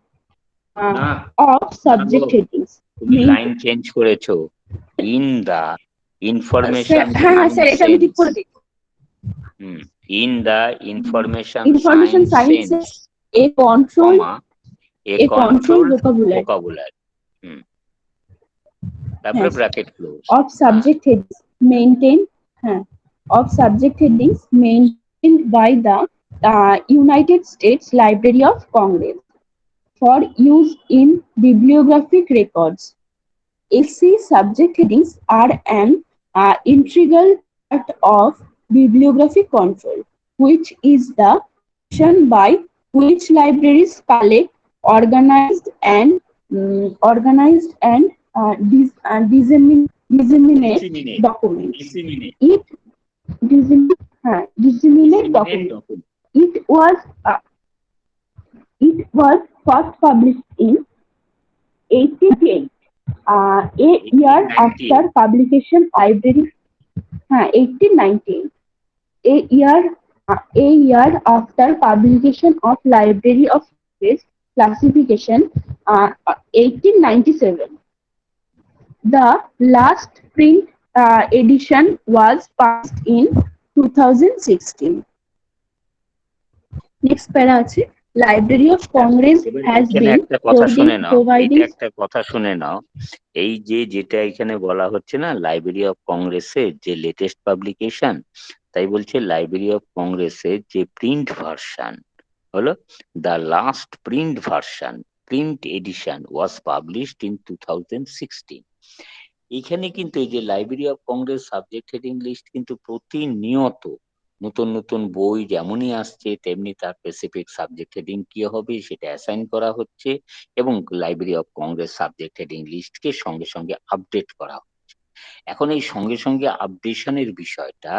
না, of না গো, subject headings. তুমি লাইন চেঞ্জ করেছো। ইন দা ইনফরমেশন হ্যাঁ হ্যাঁ স্যার, সায়েন্স এটা আমি ঠিক সেন্স। করে দিচ্ছি। In the information Information science sense, sciences a control comma a a control controlled vocabulary vocabulary. তারপরে has bracket close. of subject headings maintained of subject headings maintained by the United States Library of Congress for use in bibliographic records. SC subject headings are an integral part of bibliographic control, which is the action by which libraries collect, disseminate documents. Disseminate. It disseminate documents. It was uh, it was first published in 1888 A year 1890 after publication, library 1819. A year, a year after publication of Library of Congress classification, 1897. The last print edition was published in 2016. Next para আছে Library of Congress এবার has এখানে been একটা কথা শুনে নাও, এইটা providing. একটা কথা শুনে নাও। এই যে যেটা এখানে বলা হচ্ছে না, লাইব্রেরি অফ কংগ্রেসের যে লেটেস্ট পাবলিকেশন, তাই বলছে লাইব্রেরি অফ কংগ্রেসের যে প্রিন্ট ভার্সন হলো, the last print version, print edition was published in 2016। এখানে কিন্তু এই যে library of Congress subject heading list কিন্তু প্রতিনিয়ত নতুন নতুন বই যেমনই আসছে, তেমনি তার স্পেসিফিক সাবজেক্ট হেডিং কি হবে সেটা অ্যাসাইন করা হচ্ছে, এবং library of Congress subject heading লিস্টকে সঙ্গে সঙ্গে আপডেট করা হচ্ছে। এখন এই সঙ্গে সঙ্গে আপডেশনের বিষয়টা,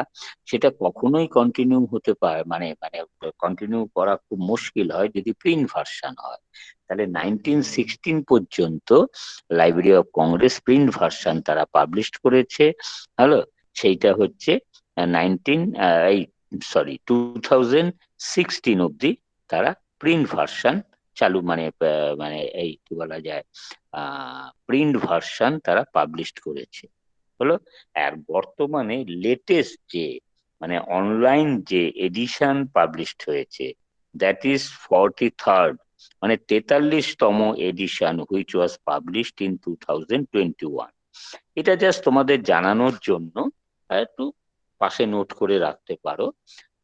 সেটা কখনোই কন্টিনিউ হতে পারে, মানে মানে কন্টিনিউ করা খুব মুশকিল হয় যদি প্রিন্ট ভার্সন হয়। তাহলে 1916 পর্যন্ত library of Congress print version তারা পাবলিশ করেছে। হ্যালো, সেইটা হচ্ছে 19 এই সরি 2016 অব্দি তারা প্রিন্ট ভার্সন চালু, মানে মানে এই কি বলা যায়, প্রিন্ট ভার্সন তারা পাবলিশ করেছে হলো। আর বর্তমানে লেটেস্ট যে মানে অনলাইন যে এডিশন পাবলিশড হয়েছে, দ্যাট ইজ 43rd, মানে 43তম এডিশন, হুইচ ওয়াজ পাবলিশড ইন 2021। এটা জাস্ট তোমাদের জানানোর জন্য একটু পাশে নোট করে রাখতে পারো,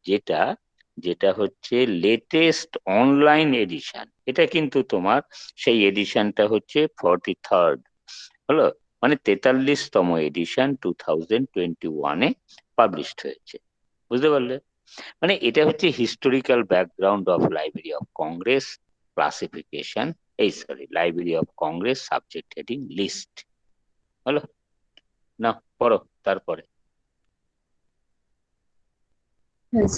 যেটা যেটা হচ্ছে লেটেস্ট অনলাইন এডিশন। এটা কিন্তু তোমার সেই এডিশনটা হচ্ছে 43rd হলো, মানে 43তম এডিশন 2021-এ পাবলিশড হয়েছে। বুঝতে পারলে? মানে এটা হচ্ছে historical background of library of Congress classification, এই sorry library of Congress subject heading list হলো। না পড়ো তারপরে। Yes.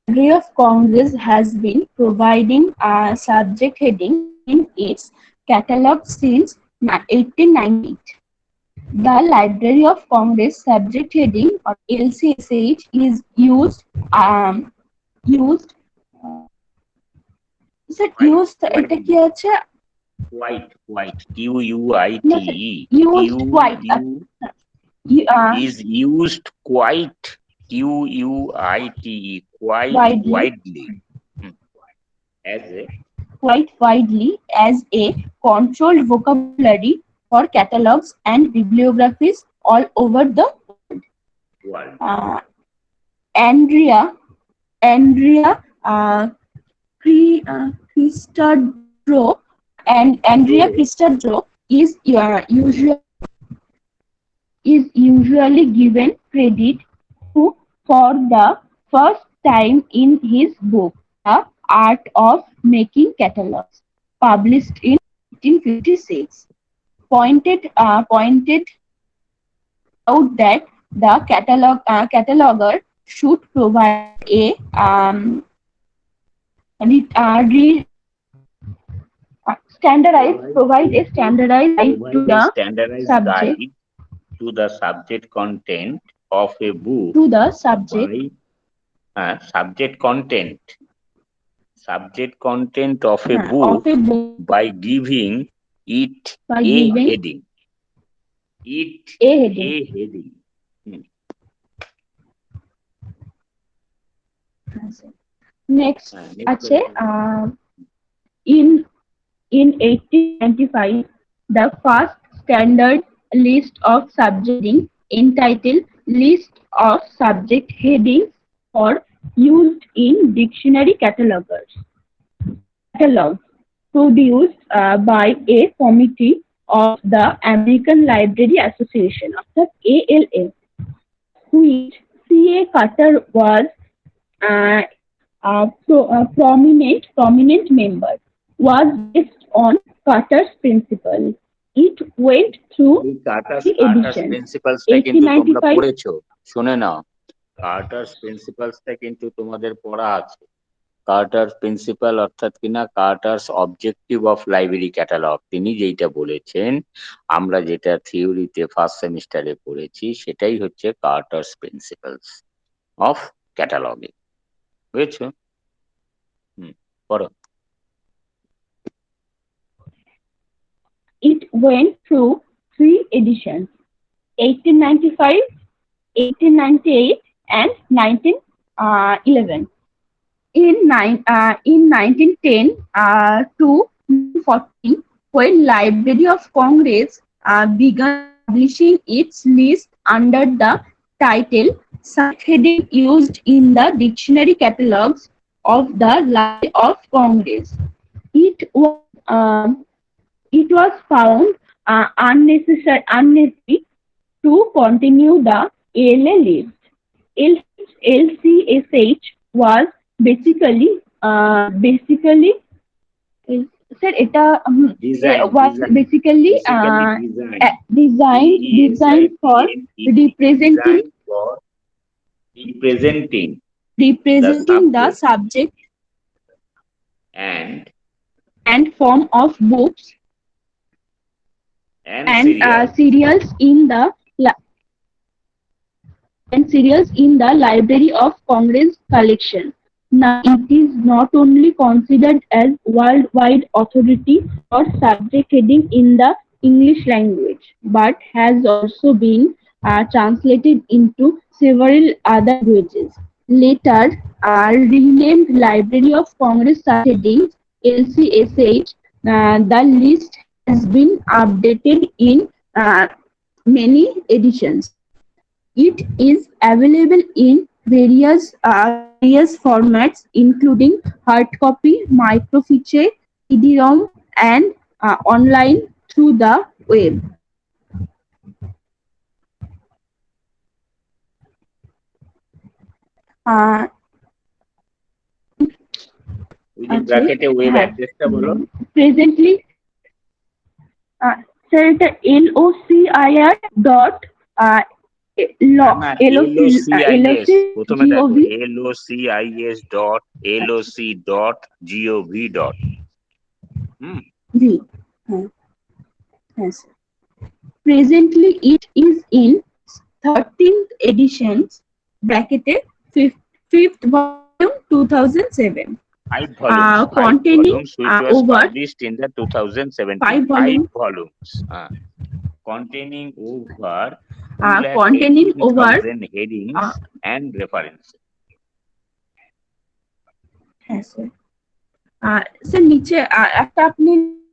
Library of Congress has been providing a subject heading in its catalog since 1898. The Library of Congress subject heading or LCSH is used is it white used এটা white কি আছে white white Q U I no T sir E, used Q quite U you- is used quite, QUITE, quite widely widely, hmm, as a quite widely as a controlled vocabulary for catalogs and bibliographies all over the world. uh, Andrea Andrea Christadro and Andrea So, Christadro is usually given credit to for the first time in his book, The Art of Making Catalogs, published in 1856. Pointed out that the cataloger should provide a provide a standardized guide to provide a the standardized subject guide to the subject content of a book to the subject by subject content of a book of a book by giving it by a giving heading. It a heading. a heading. Hmm. Next Next আছে question. in 1895 the first standard list of subjecting entitled List of Subject Headings for used in dictionary catalogs produced by a committee of the American Library Association অর্থাৎ ALA, which C.A. Carter was uh, a prominent member, was based on Carter's principle. It went through এই কার্টার্স 3 editions, প্রিন্সিপালসটা কিন্তু তোমরা 1895. পড়েছো, শুনে নাও। কার্টার্স প্রিন্সিপালসটা কিন্তু তোমাদের পড়া আছে। কার্টার প্রিন্সিপাল অর্থাৎ কিনা কার্টার্স অবজেক্টিভ অফ লাইব্রেরি ক্যাটালগ, তিনি যেইটা বলেছেন, আমরা যেটা থিওরিতে ফার্স্ট সেমিস্টারে পড়েছি, সেটাই হচ্ছে কার্টার্স প্রিন্সিপালস অফ ক্যাটালগিং। বুঝেছো? পড়ো। It went through three editions: 1895, 1898, and 1911. In 1910 to 1914, when Library of Congress began publishing its list under the title subheading used in the dictionary catalogs of the Library of Congress. It was it was found unnecessary to continue the ALA list. LCSH was basically sir এটা Design, was basically designed for representing designed for representing the the subject subject and and form of books and serial. serials in the Library of Congress collection. Now it is not only considered as worldwide authority or subject heading in the English language, but has also been translated into several other languages. Later, renamed Library of Congress subheading LCSH, the list has been updated in many editions. It is available in various formats, including hard copy, microfiche, CD-ROM, and online through the web. Uh, ওই যে ব্র্যাকেটে web অ্যাড্রেসটা বলো। Presently, sir, এটা LOCIR dot LOCIS, প্রথমে দেখো LOCIS LOCIS.loc.gov. জি হ্যাঁ হ্যাঁ sir. Presently, it is in 13th edition, bracketed fifth volume, 2007. 5 volumes, Containing which was over published in the 2017. 5 volumes. Containing over containing over 18,000 headings and references. হ্যাঁ sir. Sir নিচে একটা আপনি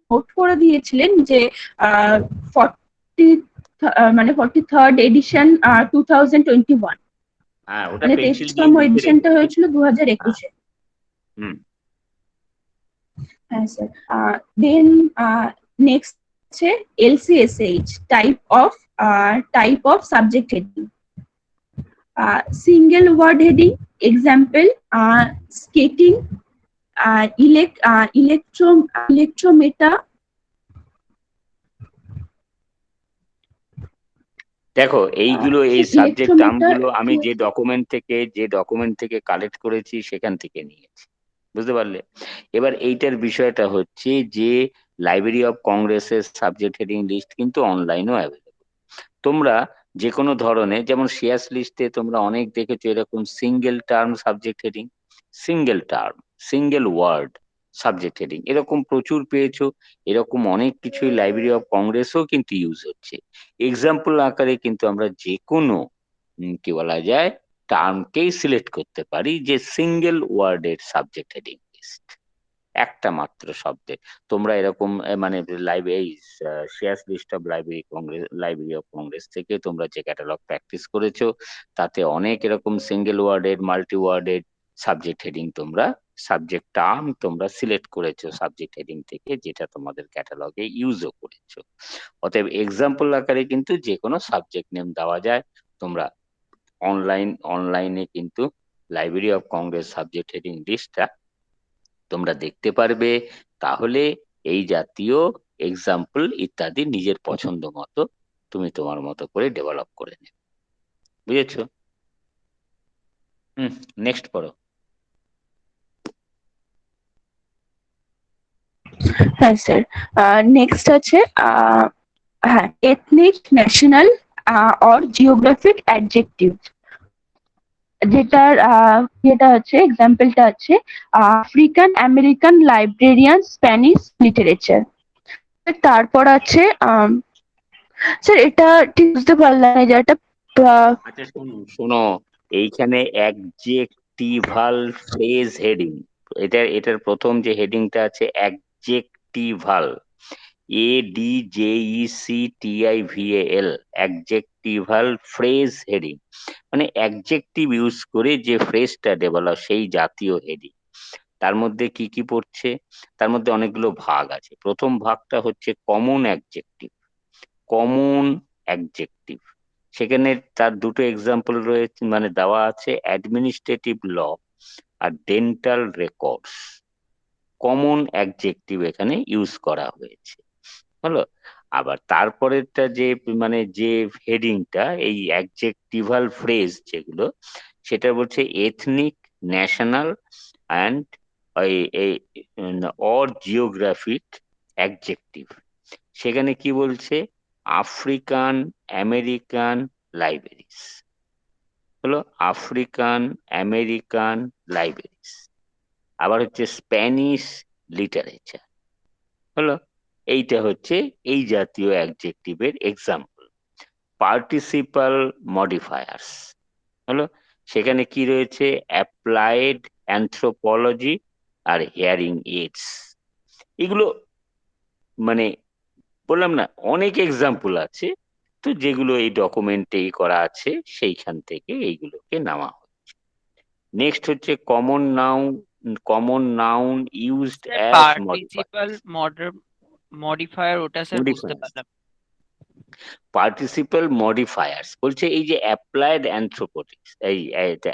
note করে দিয়েছিলেন যে 43rd addition 2021, হ্যাঁ, ওটা মানে পেন্সিল 23তম এডিশনটা হয়েছিল 2021-এ। হ্যাঁ স্যার। দেন নেক্সট হচ্ছে LCSH, type of subject heading. Single word heading, example skating, electrometer. দেখো এইগুলো, এই সাবজেক্ট টার্মগুলো আমি যে ডকুমেন্ট থেকে কালেক্ট করেছি সেখান থেকে নিয়েছি, বুঝতে পারলে? এবার এইটার বিষয়টা হচ্ছে যে লাইব্রেরি অফ কংগ্রেসের সাবজেক্ট হেডিং লিস্ট কিন্তু অনলাইনেও অ্যাভেলেবল। তোমরা যে কোনো ধরনের, যেমন শেয়ার্স লিস্টে তোমরা অনেক দেখেছো এরকম single term subject heading, single term, single word subject heading, এরকম প্রচুর পেয়েছো। এরকম অনেক কিছুই লাইব্রেরি অফ কংগ্রেসও কিন্তু ইউজ হচ্ছে। এক্সাম্পল আকারে কিন্তু আমরা যে কোনো কি বলা যায় টার্মকেই সিলেক্ট করতে পারি যে সিঙ্গেল ওয়ার্ডের সাবজেক্ট হেডিং লিস্ট, একটা মাত্র শব্দে। তোমরা এরকম মানে library Sears list of library of Congress থেকে তোমরা যে ক্যাটালগ প্র্যাকটিস করেছো, তাতে অনেক এরকম single worded, multi worded subject heading তোমরা, সাবজেক্ট টার্ম তোমরা সিলেক্ট করেছো সাবজেক্ট হেডিং থেকে, যেটা তোমাদের ক্যাটালগে ইউজও করেছো। অতএব এক্সাম্পল আকারে কিন্তু যে কোনো সাবজেক্ট নেম দেওয়া যায়। তোমরা অনলাইনে কিন্তু library of Congress subject heading লিস্টটা তোমরা দেখতে পারবে। তাহলে এই জাতীয় এক্সাম্পল ইত্যাদি নিজের পছন্দ মতো তুমি তোমার মতো করে ডেভেলপ করে নেবে, বুঝেছো? নেক্সট পড়ো। হ্যাঁ স্যার। নেক্সট আছে হ্যাঁ, ethnic, national or geographic adjective, যেটা হচ্ছে এক্সাম্পলটা আছে African American librarian Spanish literature. তারপর আছে স্যার এটা ঠিক বুঝতে পারলাম না, যে একটা আচ্ছা শোনো শোনো, এইখানে অ্যাডজেক্টিভাল ফ্রেজ হেডিং, এটার প্রথম যে হেডিংটা আছে অ্যাডজেক্টিভাল, ADJECTIVAL, অ্যাডজেক্টিভাল ফ্রেজ হেডিং, মানে অ্যাডজেক্টিভ ইউজ করে যে ফ্রেজটা ডেভেলপ, সেই জাতীয় হেডিং। তার মধ্যে কি কি পড়ছে? তার মধ্যে অনেকগুলো ভাগ আছে। প্রথম ভাগটা হচ্ছে কমন অ্যাডজেক্টিভ। কমন অ্যাডজেক্টিভ, সেখানে তার দুটো এক্সাম্পল রয়েছে, মানে দেওয়া আছে, অ্যাডমিনিস্ট্রেটিভ ল আর ডেন্টাল রেকর্ডস। কমন অ্যাডজেক্টিভ এখানে ইউজ করা হয়েছে, হলো। আবার তারপরেরটা যে, মানে যে হেডিংটা, এই অ্যাডজেক্টিভাল ফ্রেজ যেগুলো, সেটা বলছে ethnic, national and or geographic adjective. সেখানে কি বলছে? আফ্রিকান আমেরিকান লাইব্রেরিজ, হলো আফ্রিকান আমেরিকান লাইব্রেরিজ। আবার হচ্ছে স্প্যানিশ লিটারেচার, হলো। এইটা হচ্ছে এই জাতীয় অ্যাডজেক্টিভের এক্সাম্পল। পার্টিসিপাল মডিফায়ার্স, হলো, সেখানে কি রয়েছে? অ্যাপ্লাইড অ্যানথ্রোপোলজি আর হিয়ারিং এইডস। এগুলো মানে বললাম না, অনেক এক্সাম্পল আছে, তো যেগুলো এই ডকুমেন্টেই করা আছে সেইখান থেকে এইগুলোকে নেওয়া হচ্ছে। নেক্সট হচ্ছে common noun. Common noun used sir as participle modifier ওটা স্যার বুঝতে মডিফায়ার্স। পারলাম। পার্টিসিপাল মডিফায়ার্স বলছে এই যে অ্যাপ্লাইড অ্যানথ্রোপোলজি, এই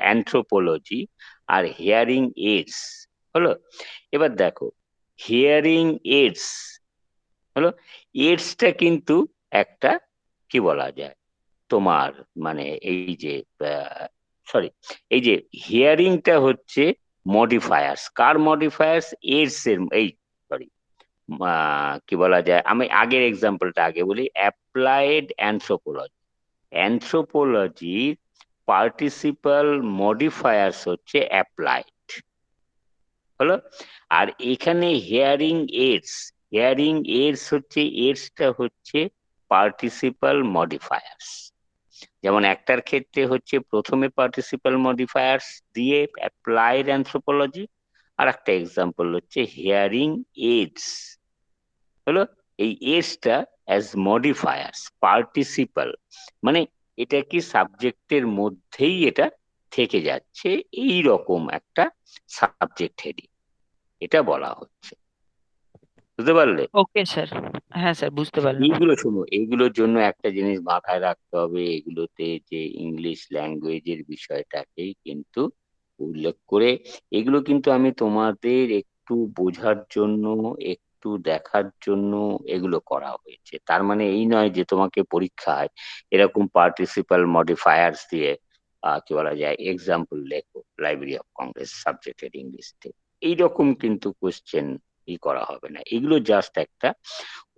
অ্যানথ্রোপোলজি আর হিয়ারিং এইডস, হলো। এবার দেখো, হিয়ারিং এইডস, হলো, এইডসটা কিন্তু একটা, কি বলা যায়, তোমার মানে এই যে, সরি, এই যে হিয়ারিংটা হচ্ছে মডিফায়ার্স। কার মডিফায়ার্স? এইডস এর, এই সরি, কি বলা যায়, আমি আগের এক্সাম্পলটা আগে বলি। অ্যাপ্লাইড অ্যানথ্রোপোলজি, অ্যানথ্রোপোলজির পার্টিসিপাল মডিফায়ার্স হচ্ছে অ্যাপ্লাইড, হলো। আর এখানে হিয়ারিং এইডস, হিয়ারিং এইডস হচ্ছে, এইডসটা হচ্ছে পার্টিসিপাল মডিফায়ার্স। যেমন একটার ক্ষেত্রে হচ্ছে প্রথমে পার্টিসিপাল মডিফায়ার্স দিয়ে অ্যাপ্লাইড অ্যানথ্রোপোলজি, আর একটা এক্সাম্পল হচ্ছে হিয়ারিং এইডস, হলো। এই এসটা অ্যাজ মডিফায়ার্স পার্টিসিপাল, মানে এটা কি সাবজেক্টের মধ্যেই এটা থেকে যাচ্ছে, এই রকম একটা সাবজেক্ট হেডিং এটা বলা হচ্ছে। বুঝতে পারলে? Okay sir. হ্যাঁ স্যার বুঝতে পারলাম। এইগুলো শোনো, এইগুলোর জন্য একটা জিনিস মাথায় রাখতে হবে, এগুলোতে যে ইংলিশ ল্যাঙ্গুয়েজের বিষয়টাকেই কিন্তু উল্লেখ করে, এগুলো কিন্তু আমি তোমাদের একটু বোঝার জন্য, একটু দেখার জন্য এগুলো করা হয়েছে। তার মানে এই নয় যে তোমাকে পরীক্ষায় এরকম পার্টিসিপাল মডিফায়ার্স দিয়ে কি বলা যায় এক্সাম্পল লেখো, লাইব্রেরি অফ কংগ্রেস সাবজেক্টেড ইংলিশে, এইরকম কিন্তু কোশ্চেন করা হবে না। এগুলো জাস্ট একটা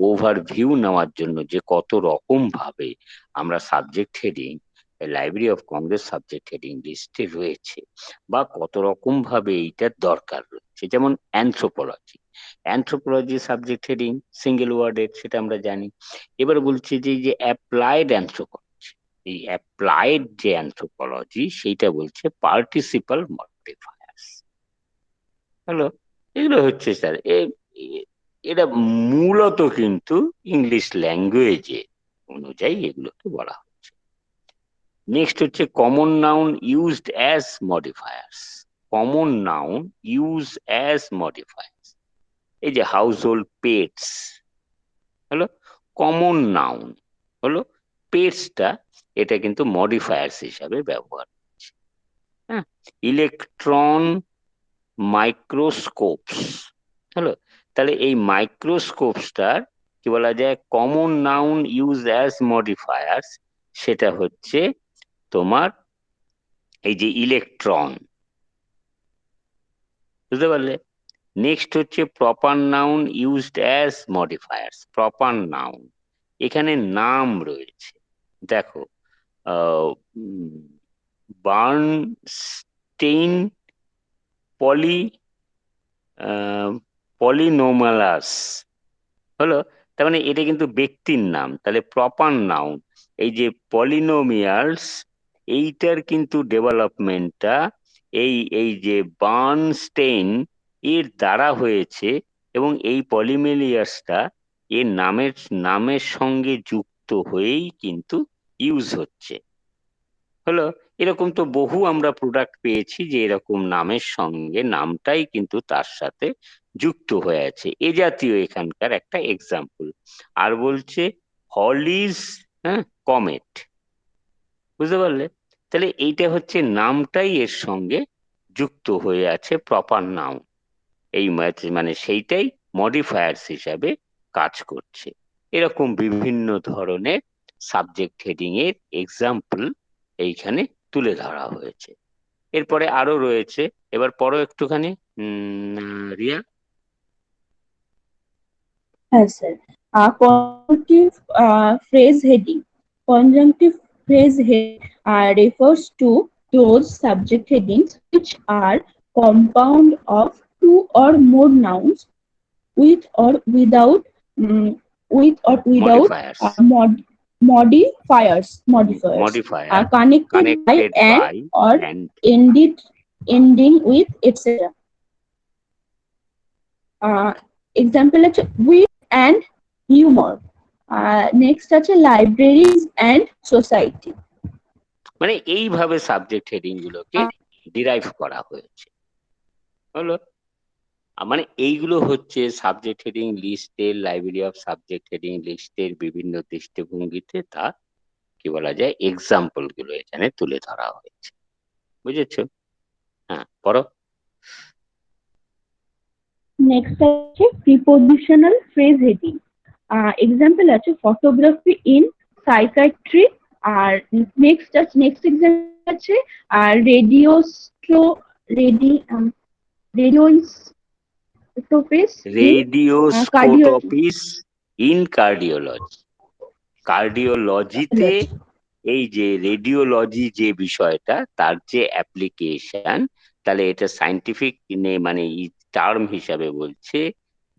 ওভারভিউ নেওয়ার জন্য, যে কত রকম ভাবে আমরা subject heading library of Congress subject heading লিস্টে রয়েছে, বা কত রকম ভাবে এইটার দরকার রয়েছে। যেমন anthropology, anthropology subject heading single ওয়ার্ডের, সেটা আমরা জানি। এবার বলছি যে যে অ্যাপ্লাইড অ্যানথ্রোপোলজি, এই অ্যাপ্লাইড যে অ্যানথ্রোপোলজি সেইটা বলছে পার্টিসিপাল মডিফায়ার্স, হ্যালো। এগুলো হচ্ছে স্যার, এটা মূলত কিন্তু ইংলিশ ল্যাঙ্গুয়েজে অনুযায়ী এগুলোকে বলা হচ্ছে। নেক্সট হচ্ছে common noun used as modifiers. Common noun use as modifiers, এই যে হাউস হোল্ড পেটস, হলো কমন নাউন, হলো পেটসটা, এটা কিন্তু মডিফায়ার্স হিসাবে ব্যবহার হচ্ছে। হ্যাঁ, ইলেকট্রন মাইক্রোস্কোপস, হলো। তাহলে এই মাইক্রোস্কোপসটার কি বলা যায় common noun use as modifiers, সেটা হচ্ছে তোমার এই যে ইলেকট্রন, বুঝতে পারলে? নেক্সট হচ্ছে proper noun used as modifiers. Proper noun, এখানে নাম রয়েছে। দেখো, বার্নস্টেইন পলি পলিনোমালাস হলো, তার মানে এটা কিন্তু ব্যক্তির নাম। তাহলে প্রপার নাউন, এই যে পলিনোমিয়ালস, এইটার কিন্তু ডেভেলপমেন্টটা এই এই যে বার্নস্টেইন এর দ্বারা হয়েছে, এবং এই পলিমেলিয়াসটা এর নামের নামের সঙ্গে যুক্ত হয়েই কিন্তু ইউজ হচ্ছে। হলো, এরকম তো বহু আমরা প্রোডাক্ট পেয়েছি যে এরকম নামের সঙ্গে নামটাই কিন্তু তার সাথে যুক্ত হয়ে আছে। এ জাতীয় এখানকার একটা এক্সাম্পল। আর বলছে হলিজ, হ্যাঁ, কমেট, বুঝতে পারলে? তাহলে এইটা হচ্ছে নামটাই এর সঙ্গে যুক্ত হয়ে আছে, প্রপার নাউন। এই মানে সেইটাই মডিফায়ার্স হিসাবে কাজ করছে। এরকম বিভিন্ন ধরনের সাবজেক্ট হেডিং এর এক্সাম্পল এইখানে তুলে ধরা হয়েছে। এরপরে আরো রয়েছে, এবার পড়ো একটুখানি Riya. Yes, sir. Conjunctive phrase heading. Conjunctive phrase head refers to those subject headings which are compound of two or more nouns with or without modifiers, modifiers modifier connected by connected and by or and. ended ending with etc. Example আছে wit and humor. Next আছে libraries and society. মানে এইভাবে subject heading গুলোকে derive করা হয়েছে। হলো, মানে এইগুলো হচ্ছে সাবজেক্ট হেডিং লিস্টের, লাইব্রেরি অফ সাবজেক্ট হেডিং লিস্টের বিভিন্ন দৃষ্টিভঙ্গিতে তা কি বলা যায় এক্সাম্পল গুলো এখানে তুলে ধরা হয়েছে। বুঝেছো? হ্যাঁ, পড়ো। Next আছে prepositional phrase heading. Example আছে photography in psychiatry. আর next example আছে radioisotopies in cardiology. Radioisotopes in cardiology. কার্ডিওলজিতে এই যে রেডিওলজি যে বিষয়টা, তার যে অ্যাপ্লিকেশন, তাহলে এটা সাইন্টিফিক মানে টার্ম হিসাবে বলছে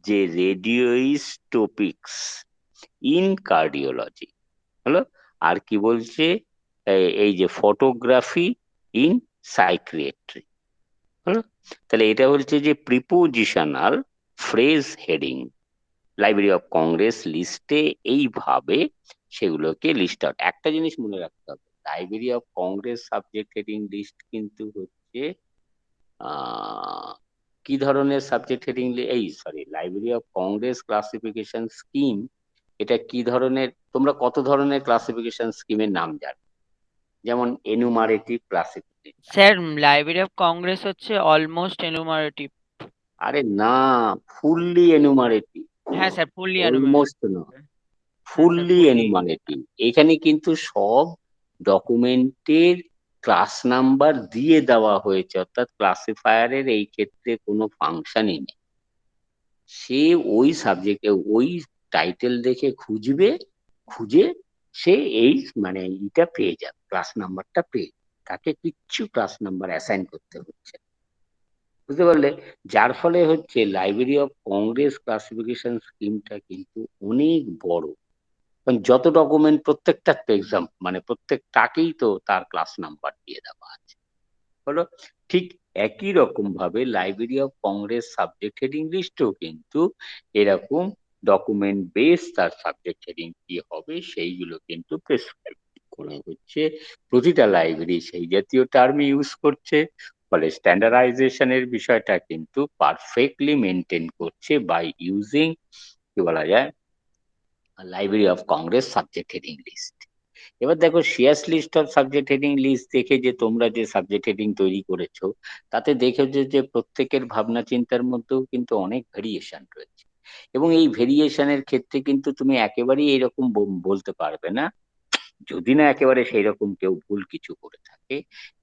যে রেডিওইস্টোপিক্স ইন কার্ডিওলজি। হলো, আর কি বলছে, এই যে ফটোগ্রাফি ইন সাইকিয়াট্রি। হলো, তাহলে এটা বলছে যে prepositional phrase heading library of Congress লিস্টে এইভাবে সেগুলোকে লিস্ট আউট। একটা জিনিস মনে রাখতে হবে, library of Congress subject heading list কিন্তু হচ্ছে আহ কি ধরনের সাবজেক্ট হেডিং, এই sorry, library of Congress classification scheme, এটা কি ধরনের, তোমরা কত ধরনের ক্লাসিফিকেশন স্কিমের নাম জানো? যেমন enumerative classification. Sir, library of Congress হচ্ছে অলমোস্ট এনুমারেটিভ। আরে না, ফুললি এনুমারেটিভ, হ্যাঁ স্যার, ফুললি অলমোস্ট এনুমারেটিভ। না, হ্যাঁ স্যার, ফুললি ফুললি। এনুমারেটিভ। এখানে কিন্তু সব ডকুমেন্টের ক্লাস নাম্বার দিয়ে দেওয়া হয়েছে, অর্থাৎ ক্লাসিফায়ারের এই ক্ষেত্রে কোনো ফাংশনই নেই। সে ওই সাবজেক্টে ওই টাইটেল দেখে খুঁজবে, খুঁজে সে এই মানে এইটা পেয়ে যাবে, ক্লাস নাম্বারটা পেয়ে যাবে। তাকে কিচ্ছু ক্লাস নাম্বার অ্যাসাইন করতে হচ্ছে না। বুঝতে পারলে? যার ফলে হচ্ছে লাইব্রেরি অফ কংগ্রেস ক্লাসিফিকেশন স্কিমটা কিন্তু অনেক বড়, কারণ যত ডকুমেন্ট প্রত্যেকটা তো এক্সাম মানে প্রত্যেকটাকেই তো তার ক্লাস নাম্বার দিয়ে দেওয়া আছে। হলো, ঠিক একই রকম ভাবে library of Congress subject heading লিস্টও কিন্তু এরকম ডকুমেন্ট বেস তার সাবজেক্ট হেডিং কি হবে সেইগুলো কিন্তু প্রেসক্রাইব করা হচ্ছে। প্রতিটা লাইব্রেরি সেই জাতীয় টার্ম ইউজ করছে, ফলে স্ট্যান্ডার্ডাইজেশনের বিষয়টা কিন্তু পারফেক্টলি মেনটেন করছে বাই ইউজিং কি বলা যায় library of Congress subject heading list. এবার দেখো, Sears list of subject heading list দেখে যে তোমরা যে সাবজেক্ট হেডিং তৈরি করেছো, তাতে দেখেছো যে প্রত্যেকের ভাবনা চিন্তার মধ্যেও কিন্তু অনেক ভেরিয়েশন রয়েছে, এবং এই ভেরিয়েশনের ক্ষেত্রে কিন্তু তুমি একেবারেই এরকম বলতে পারবে না যদি না একেবারে সেই রকম কেউ ভুল কিছু করে থাকে,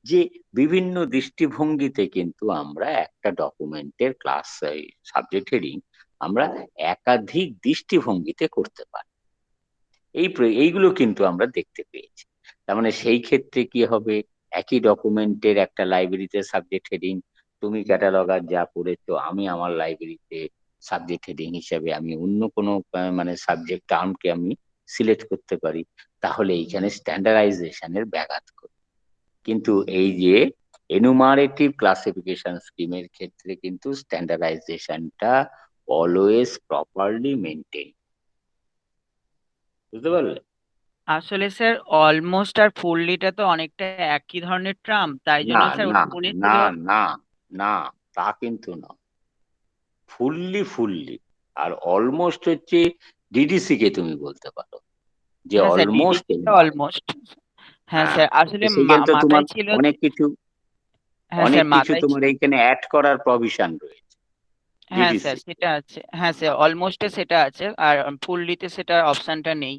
যে বিভিন্ন দৃষ্টিভঙ্গিতে কিন্তু আমরা একটা ডকুমেন্টের ক্লাস সাবজেক্ট হেডিং আমরা একাধিক দৃষ্টিভঙ্গিতে করতে পারি। এইগুলো কিন্তু আমরা দেখতে পেয়েছি। তার মানে সেই ক্ষেত্রে কি হবে, একই ডকুমেন্টের একটা লাইব্রেরিতে সাবজেক্ট হেডিং তুমি ক্যাটালগার যা করেছো, আমি আমার লাইব্রেরিতে সাবজেক্ট হেডিং হিসেবে আমি অন্য কোনো মানে সাবজেক্ট টার্মকে আমি সিলেক্ট করতে পারি। তাহলে এইখানে স্ট্যান্ডার্ডাইজেশনের ব্যাঘাত ঘটে। কিন্তু এই যে এনুমারেটিভ ক্লাসিফিকেশন স্কিমের ক্ষেত্রে কিন্তু স্ট্যান্ডার্ডাইজেশনটা অলওয়েজ প্রপারলি মেনটেন। বুঝতে পারলে? আসলে স্যার অলমোস্ট আর ফুললিটা তো অনেকটা একই ধরনের ট্রাম, তাই না জন্য স্যার না ওটা মনে না ছিল। না না, তা কিন্তু না। ফুললি আর অলমোস্ট হচ্ছে ডিডিসি কে তুমি বলতে পারো যে হ্যাঁ স্যার, অলমোস্ট ডিডিসি টা এনুমারেট। অলমোস্ট। হ্যাঁ হ্যাঁ, স্যার, তো আসলে সেইখানে তো তোমার মাথায় ছিল অনেক কিছু হ্যাঁ অনেক স্যার কিছু মাথায় তোমার এইখানে অ্যাড করার প্রভিশন রয়েছে হ্যাঁ স্যার ডিডিসি। সেটা আছে, হ্যাঁ স্যার অলমোস্টে সেটা আছে, আর ফুললিতে সেটা অপশনটা নেই।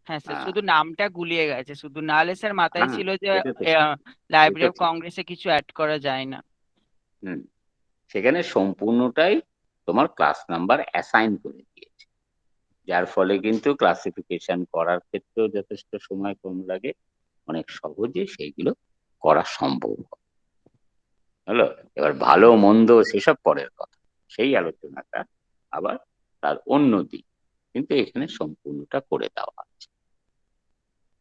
হ্যাঁ স্যার, হ্যাঁ শুধু নামটা গুলিয়ে গেছে শুধু, নাহলে স্যার মাথায় হ্যাঁ, ছিল যে এটা তো সে লাইব্রেরি তো অফ ঠিক। কংগ্রেসে কিছু অ্যাড করা যায় না। হুম, সেখানে সম্পূর্ণটাই তোমার ক্লাস নাম্বার অ্যাসাইন করে দিয়েছে, যার ফলে কিন্তু ক্লাসিফিকেশন করার ক্ষেত্রেও যথেষ্ট সময় কম লাগে, অনেক সহজে সেইগুলো করা সম্ভব হয়। হলো? এবার ভালো হ্যাঁ মন্দ সেসব পরের কথা, সেই আলোচনাটা আবার তার অন্য দিক, কিন্তু এখানে সম্পূর্ণটা করে দেওয়া আছে।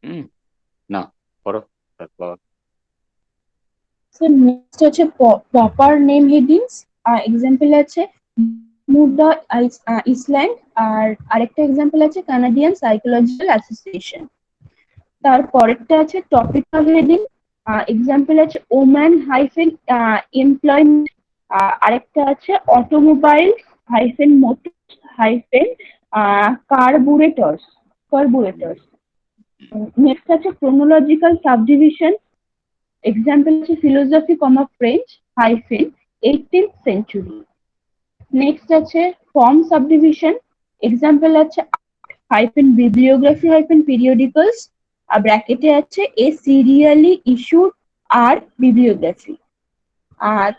হুম, না করো তারপর। So next হচ্ছে proper name headings, এক্সাম্পল আছে মুদা ইসল্যান্ড, আর আরেকটা এক্সাম্পল আছে কানাডিয়ান সাইকোলজিক্যাল অ্যাসোসিয়েশন। তারপরেরটা আছে টপিক্যাল হেডিং, এক্সাম্পল আছে ওম্যান হাইফেন এমপ্লয়মেন্ট, আরেকটা আছে automobile hyphen motors hyphen carburettors. Next আছে ক্রোনোলজিক্যাল সাবডিভিশন, এক্সাম্পল আছে philosophy French hyphen 18th century. Next আছে ফর্ম সাবডিভিশন, এক্সাম্পল আছে হাইফেন বিব্লিওগ্রাফি হাইফেন পিরিয়ডিক্যালস, আর ব্র্যাকেটে আছে এ সিরিয়ালি ইস্যুড আর বিব্লিওগ্রাফি।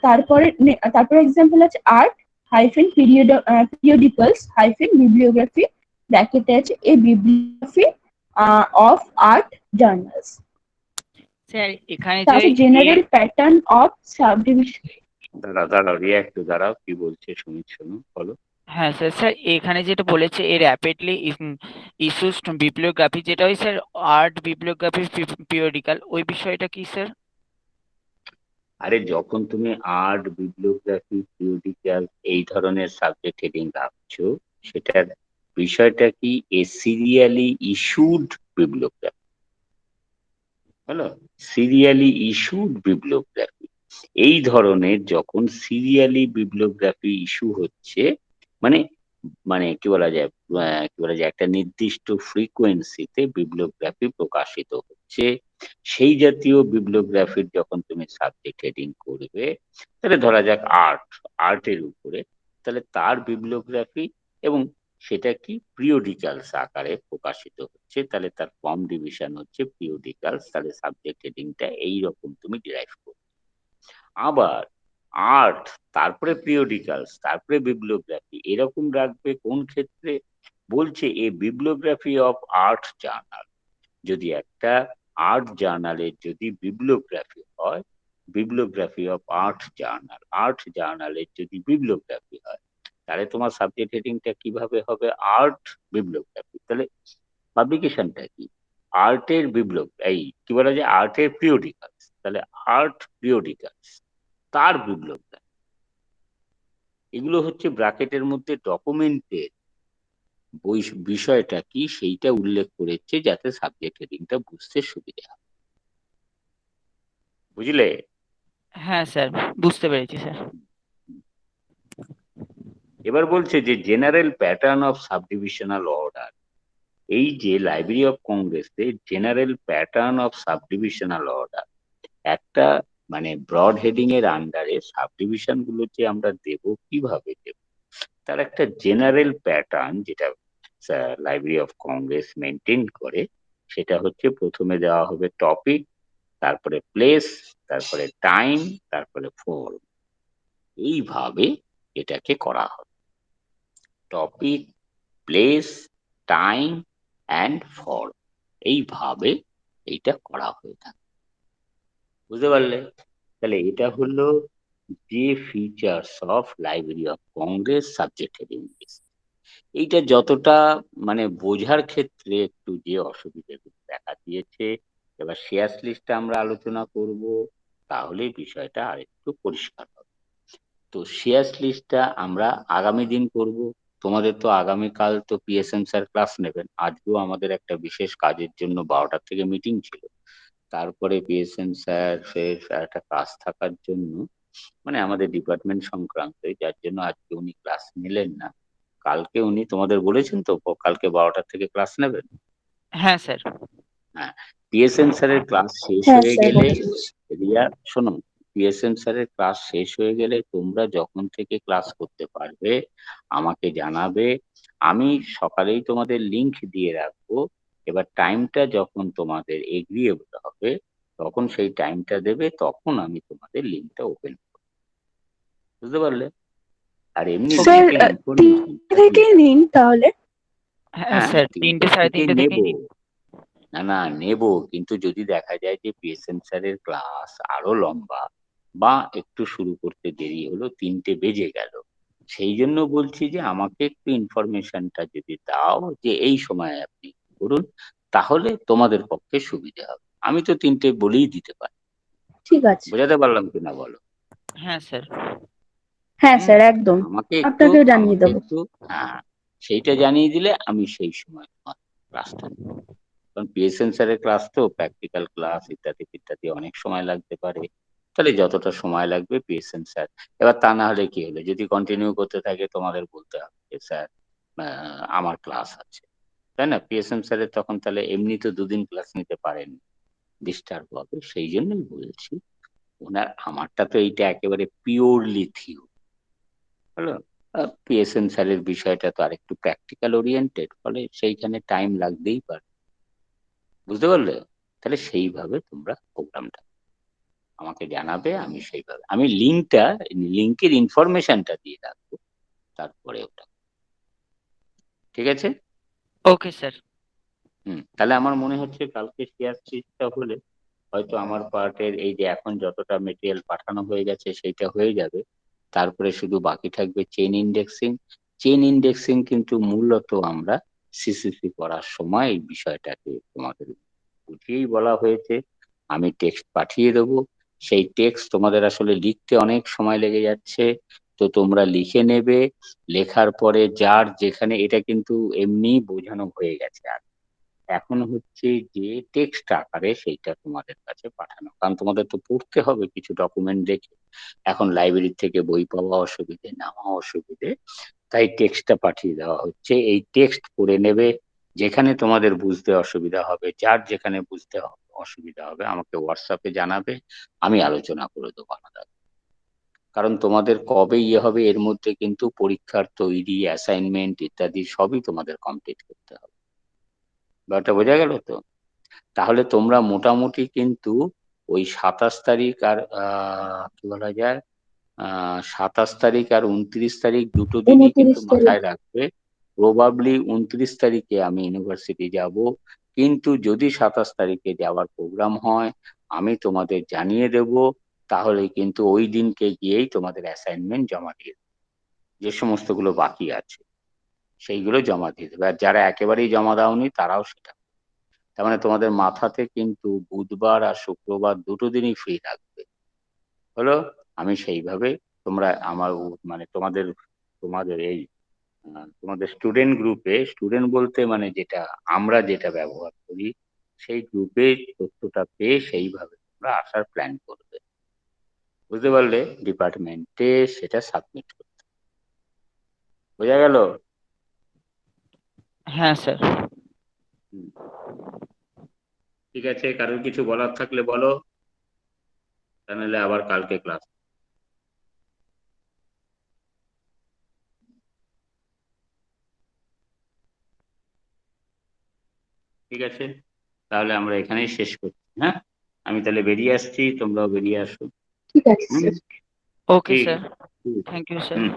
তারপরে এক্সাম্পল আছে আর্ট হাইফেন পিরিয়ডিক্যালস হাইফেন বিব্লিওগ্রাফি, ব্র্যাকেটে আছে এ বিব্লিওগ্রাফি অফ আর্ট জার্নালস। স্যার এখানে যে তারপরে জেনারেল প্যাটার্ন অফ সাবডিভিশন। দাঁড়াও রিয়াক্ট দাঁড়াও, কি বলছে শুনি, শোনো বলো। হ্যাঁ স্যার, স্যার এখানে যেটা বলেছে এ র্যাপিডলি ইস্যুস বিপ্লিওগ্রাফি, যেটা ওই স্যার আর্ট বিপ্লিওগ্রাফি পিরিয়ডিক্যাল, ওই বিষয়টা কি স্যার? আরে যখন তুমি আর্ট বিব্লিওগ্রাফি পিরিয়ডিক্যাল এই ধরনের সাবজেক্ট হেডিং রাখছো, সেটার বিষয়টা কি এ সিরিয়ালি ইস্যুড বিব্লিওগ্রাফি। হলো? সিরিয়ালি ইস্যুড বিব্লিওগ্রাফি, এই ধরনের যখন সিরিয়ালি বিব্লিওগ্রাফি ইস্যু হচ্ছে, মানে মানে কি বলা যায় একটা নির্দিষ্ট ফ্রিকোয়েন্সিতে বিব্লিওগ্রাফি প্রকাশিত হচ্ছে, সেই জাতীয় বিব্লিওগ্রাফির যখন তুমি সাবজেক্ট হেডিং করবে, তাহলে ধরা যাক আর্টের উপরে, তাহলে তার বিব্লিওগ্রাফি, এবং সেটা কি পিরিয়ডিক্যালস আকারে প্রকাশিত হচ্ছে, তাহলে তার ফর্ম ডিভিশন হচ্ছে পিরিয়ডিক্যালস, তাহলে সাবজেক্ট হেডিংটা এইরকম তুমি ডিরাইভ করবে। আবার আর্ট, তারপরে পিরিয়ডিক্যালস, তারপরে বিব্লিওগ্রাফি, এরকম রাখবে কোন ক্ষেত্রে? বলছে এ বিব্লিওগ্রাফি অফ আর্ট জার্নাল, যদি একটা আর্ট জার্নালের যদি বিব্লিওগ্রাফি হয়, বিব্লিওগ্রাফি অফ আর্ট জার্নালের যদি বিব্লিওগ্রাফি হয়, তাহলে তোমার সাবজেক্ট হেডিংটা কিভাবে হবে? আর্ট বিব্লিওগ্রাফি। তাহলে পাবলিকেশনটা কি? আর্টের এই কি বলা যায় আর্টের পিরিয়ডিক্যালস, তাহলে আর্ট পিরিয়ডিক্যালস তার বিব্লিওগ্রাফি। এগুলো হচ্ছে ব্র্যাকেটের মধ্যে ডকুমেন্টের বিষয়টা কি সেইটা উল্লেখ করেছে, যাতে সাবজেক্ট হেডিংটা বুঝতে সুবিধা হয়। বুঝলে? হ্যাঁ স্যার, বুঝতে পেরেছি স্যার। এবার বলছে যে general pattern of subdivisional order, এই যে লাইব্রেরি অফ কংগ্রেসে general pattern of subdivisional order, একটা মানে ব্রড হেডিং এর আন্ডারে সাবডিভিশন গুলো যে আমরা দেব, কিভাবে দেব, তার একটা জেনারেল প্যাটার্ন যেটা লাইব্রেরি অফ কংগ্রেস মেনটেন করে, সেটা হচ্ছে প্রথমে দেওয়া হবে টপিক, তারপরে প্লেস, তারপরে টাইম, তারপরে ফর্ম। এইভাবে এটাকে করা হবে। Topic, place, time and form, এইভাবে এইটা করা হয়ে থাকে। বুঝতে পারলে? তাহলে এটা হলো যে features of library of Congress subject heading list. এইটা যতটা মানে বোঝার ক্ষেত্রে একটু যে অসুবিধাগুলো দেখা দিয়েছে, এবার শেয়ার্স লিস্টটা আমরা আলোচনা করব, তাহলে বিষয়টা আরেকটু পরিষ্কার হবে। তো শেয়ার্স লিস্টটা আমরা আগামী দিন করব। তোমাদের তো আগামীকাল তো পিএসএম স্যার ক্লাস নেবেন, আজকেও আমাদের একটা বিশেষ কাজের জন্য 12টা থেকে মিটিং ছিল। তারপরে পিএসএম স্যার ফের একটা কাজ থাকার জন্য, মানে আমাদের ডিপার্টমেন্ট সংক্রান্ত, যার জন্য আজকে উনি ক্লাস নিলেন না। কালকে উনি তোমাদের বলেছেন তো কালকে 12টা থেকে ক্লাস নেবেন। হ্যাঁ স্যার। হ্যাঁ, পিএসএম স্যারের ক্লাস শেষ হ্যাঁ হয়ে স্যার গেলে, বলেছেন। রিয়া শোনো, পিএসএম স্যারের ক্লাস শেষ হয়ে গেলে তোমরা যখন থেকে ক্লাস করতে পারবে আমাকে জানাবে। আমি সকালেই তোমাদের লিংক দিয়ে রাখবো। এবার টাইমটা যখন তোমাদের এগ্রিয়েবল হবে, তখন সেই টাইমটা দেবে, তখন আমি তোমাদের লিংকটা ওপেন করবো। বুঝতে পারলে? আর এমনি ওকে স্যার গ্রুপে ইনফরমেশনটা থেকে দিয়ে রাখবো। নিন তাহলে। হ্যাঁ হ্যাঁ, স্যার, 3টে 3টে 3:30 নেব। থেকেই নিন। না না, নেব, কিন্তু যদি দেখা যায় যে পিএসএম স্যারের ক্লাস আরো লম্বা, বা একটু শুরু করতে দেরি হলো, 3টে বেজে গেল, সেই জন্য বলছি যে আমাকে একটু ইনফরমেশনটা যদি দাও যে এই সময় আপনি করুন, তাহলে তোমাদের পক্ষে সুবিধা হবে। আমি তো 3টে বলেই দিতে পারি। ঠিক আছে। বোঝাতে পারলাম কিনা বলো? হ্যাঁ স্যার। হ্যাঁ হুম, স্যার, একদম। আমাকে একটু আপনাকেও জানিয়ে আমাকে দেবো। একটু হ্যাঁ, সেইটা জানিয়ে দিলে আমি সেই সময় তোমার ক্লাসটা, কারণ পিএসএন স্যারের ক্লাস তো প্র্যাকটিক্যাল ক্লাস ইত্যাদি ইত্যাদি, অনেক সময় লাগতে পারে। তাহলে যতটা সময় লাগবে পিএসএন স্যার, এবার তা না হলে কি হলো, যদি কন্টিনিউ করতে থাকে তোমাদের বলতে হবে যে স্যার আমার ক্লাস আছে, তাই না? পিএসএন স্যারের তখন তাহলে এমনি তো 2 দিন ক্লাস নিতে পারেন, ডিস্টার্ব হবে, সেই জন্যই বলছি। ওনার আমারটা তো এইটা একেবারে পিওরলি থিওরি, হলো। পিএসএন স্যারের বিষয়টা তো আরেকটু প্র্যাকটিক্যাল ওরিয়েন্টেড, ফলে সেইখানে টাইম লাগতেই পারে। বুঝতে পারলে? তাহলে সেইভাবে তোমরা প্রোগ্রামটা আমাকে জানাবে, আমি সেইভাবে আমি লিঙ্কের ইনফরমেশনটা দিয়ে রাখবো, তারপরে ওটা, ঠিক আছে? Okay sir. তাহলে আমার মনে হচ্ছে কালকে শেয়ার সিটটা হলে হয়তো আমার পার্টের এই যে এখন যতটা মেটেরিয়াল পাঠানো হয়ে গেছে সেইটা হয়ে যাবে। তারপরে শুধু বাকি থাকবে চেইন ইন্ডেক্সিং। চেইন ইন্ডেক্সিং কিন্তু মূলত আমরা সিসিসি করার সময় এই বিষয়টাকে তোমাদের বুঝিয়েই বলা হয়েছে। আমি টেক্সট পাঠিয়ে দেবো, সেই টেক্সট তোমাদের আসলে লিখতে অনেক সময় লেগে যাচ্ছে, তো তোমরা লিখে নেবে। লেখার পরে যার যেখানে, এটা কিন্তু এমনি বোঝানো হয়ে গেছে, আর এখন হচ্ছে যে টেক্সট আকারে সেইটা তোমাদের কাছে পাঠানো, কারণ তোমাদের তো পড়তে হবে কিছু ডকুমেন্ট দেখে। এখন লাইব্রেরি থেকে বই পাওয়া অসুবিধে, নেওয়া অসুবিধে, তাই টেক্সটটা পাঠিয়ে দেওয়া হচ্ছে। এই টেক্সট পড়ে নেবে, যেখানে তোমাদের বুঝতে অসুবিধা হবে, যার যেখানে বুঝতে অসুবিধা হবে আমাকে হোয়াটসঅ্যাপে জানাবে, আমি আলোচনা করে দেবো আলাদা। কারণ তোমাদের কবে ইয়ে হবে, এর মধ্যে কিন্তু পরীক্ষার তৈরি, অ্যাসাইনমেন্ট ইত্যাদি সবই তোমাদের কমপ্লিট করতে হবে। ব্যাপারটা বোঝা গেল তো? তাহলে তোমরা মোটামুটি কিন্তু ওই 27 তারিখ আর কি বলা যায়, 27 তারিখ আর 29 তারিখ দুটো দিনই কিন্তু 29 তারিখ। মাথায় রাখবে। প্রবাবলি 29 তারিখে আমি ইউনিভার্সিটি যাব, কিন্তু যদি 27 তারিখে যাওয়ার প্রোগ্রাম হয় আমি তোমাদের জানিয়ে দেব। তাহলে কিন্তু ওই দিনকে গিয়েই তোমাদের অ্যাসাইনমেন্ট জমা দিয়ে দেবে। যে সমস্তগুলো বাকি আছে সেইগুলো জমা দিয়ে দেবে, আর যারা একেবারেই জমা দাওনি তারাও সেটা। তার মানে তোমাদের মাথাতে কিন্তু বুধবার আর শুক্রবার দুটো দিনই ফ্রি থাকবে, হলো। আমি সেইভাবে তোমরা আমার মানে তোমাদের তোমাদের এই তোমাদের স্টুডেন্ট গ্রুপে, স্টুডেন্ট বলতে মানে যেটা আমরা যেটা ব্যবহার করি, সেই গ্রুপে তথ্যটা পেয়ে সেইভাবে তোমরা আসার প্ল্যান করবে। বুঝতে পারলে? ডিপার্টমেন্টে সেটা সাবমিট করতে। বোঝা গেল? হ্যাঁ স্যার। হুম, ঠিক আছে, কারোর কিছু বলার থাকলে বলো, তা নাহলে আবার কালকে ক্লাস। ঠিক আছে। তাহলে আমরা এখানেই শেষ করছি। হ্যাঁ, আমি তাহলে বেরিয়ে আসছি, তোমরাও বেরিয়ে আসো। ঠিক আছে হুম, স্যার। ওকে ঠিক স্যার, আছে, ঠিক আছে। Thank you sir. হুম।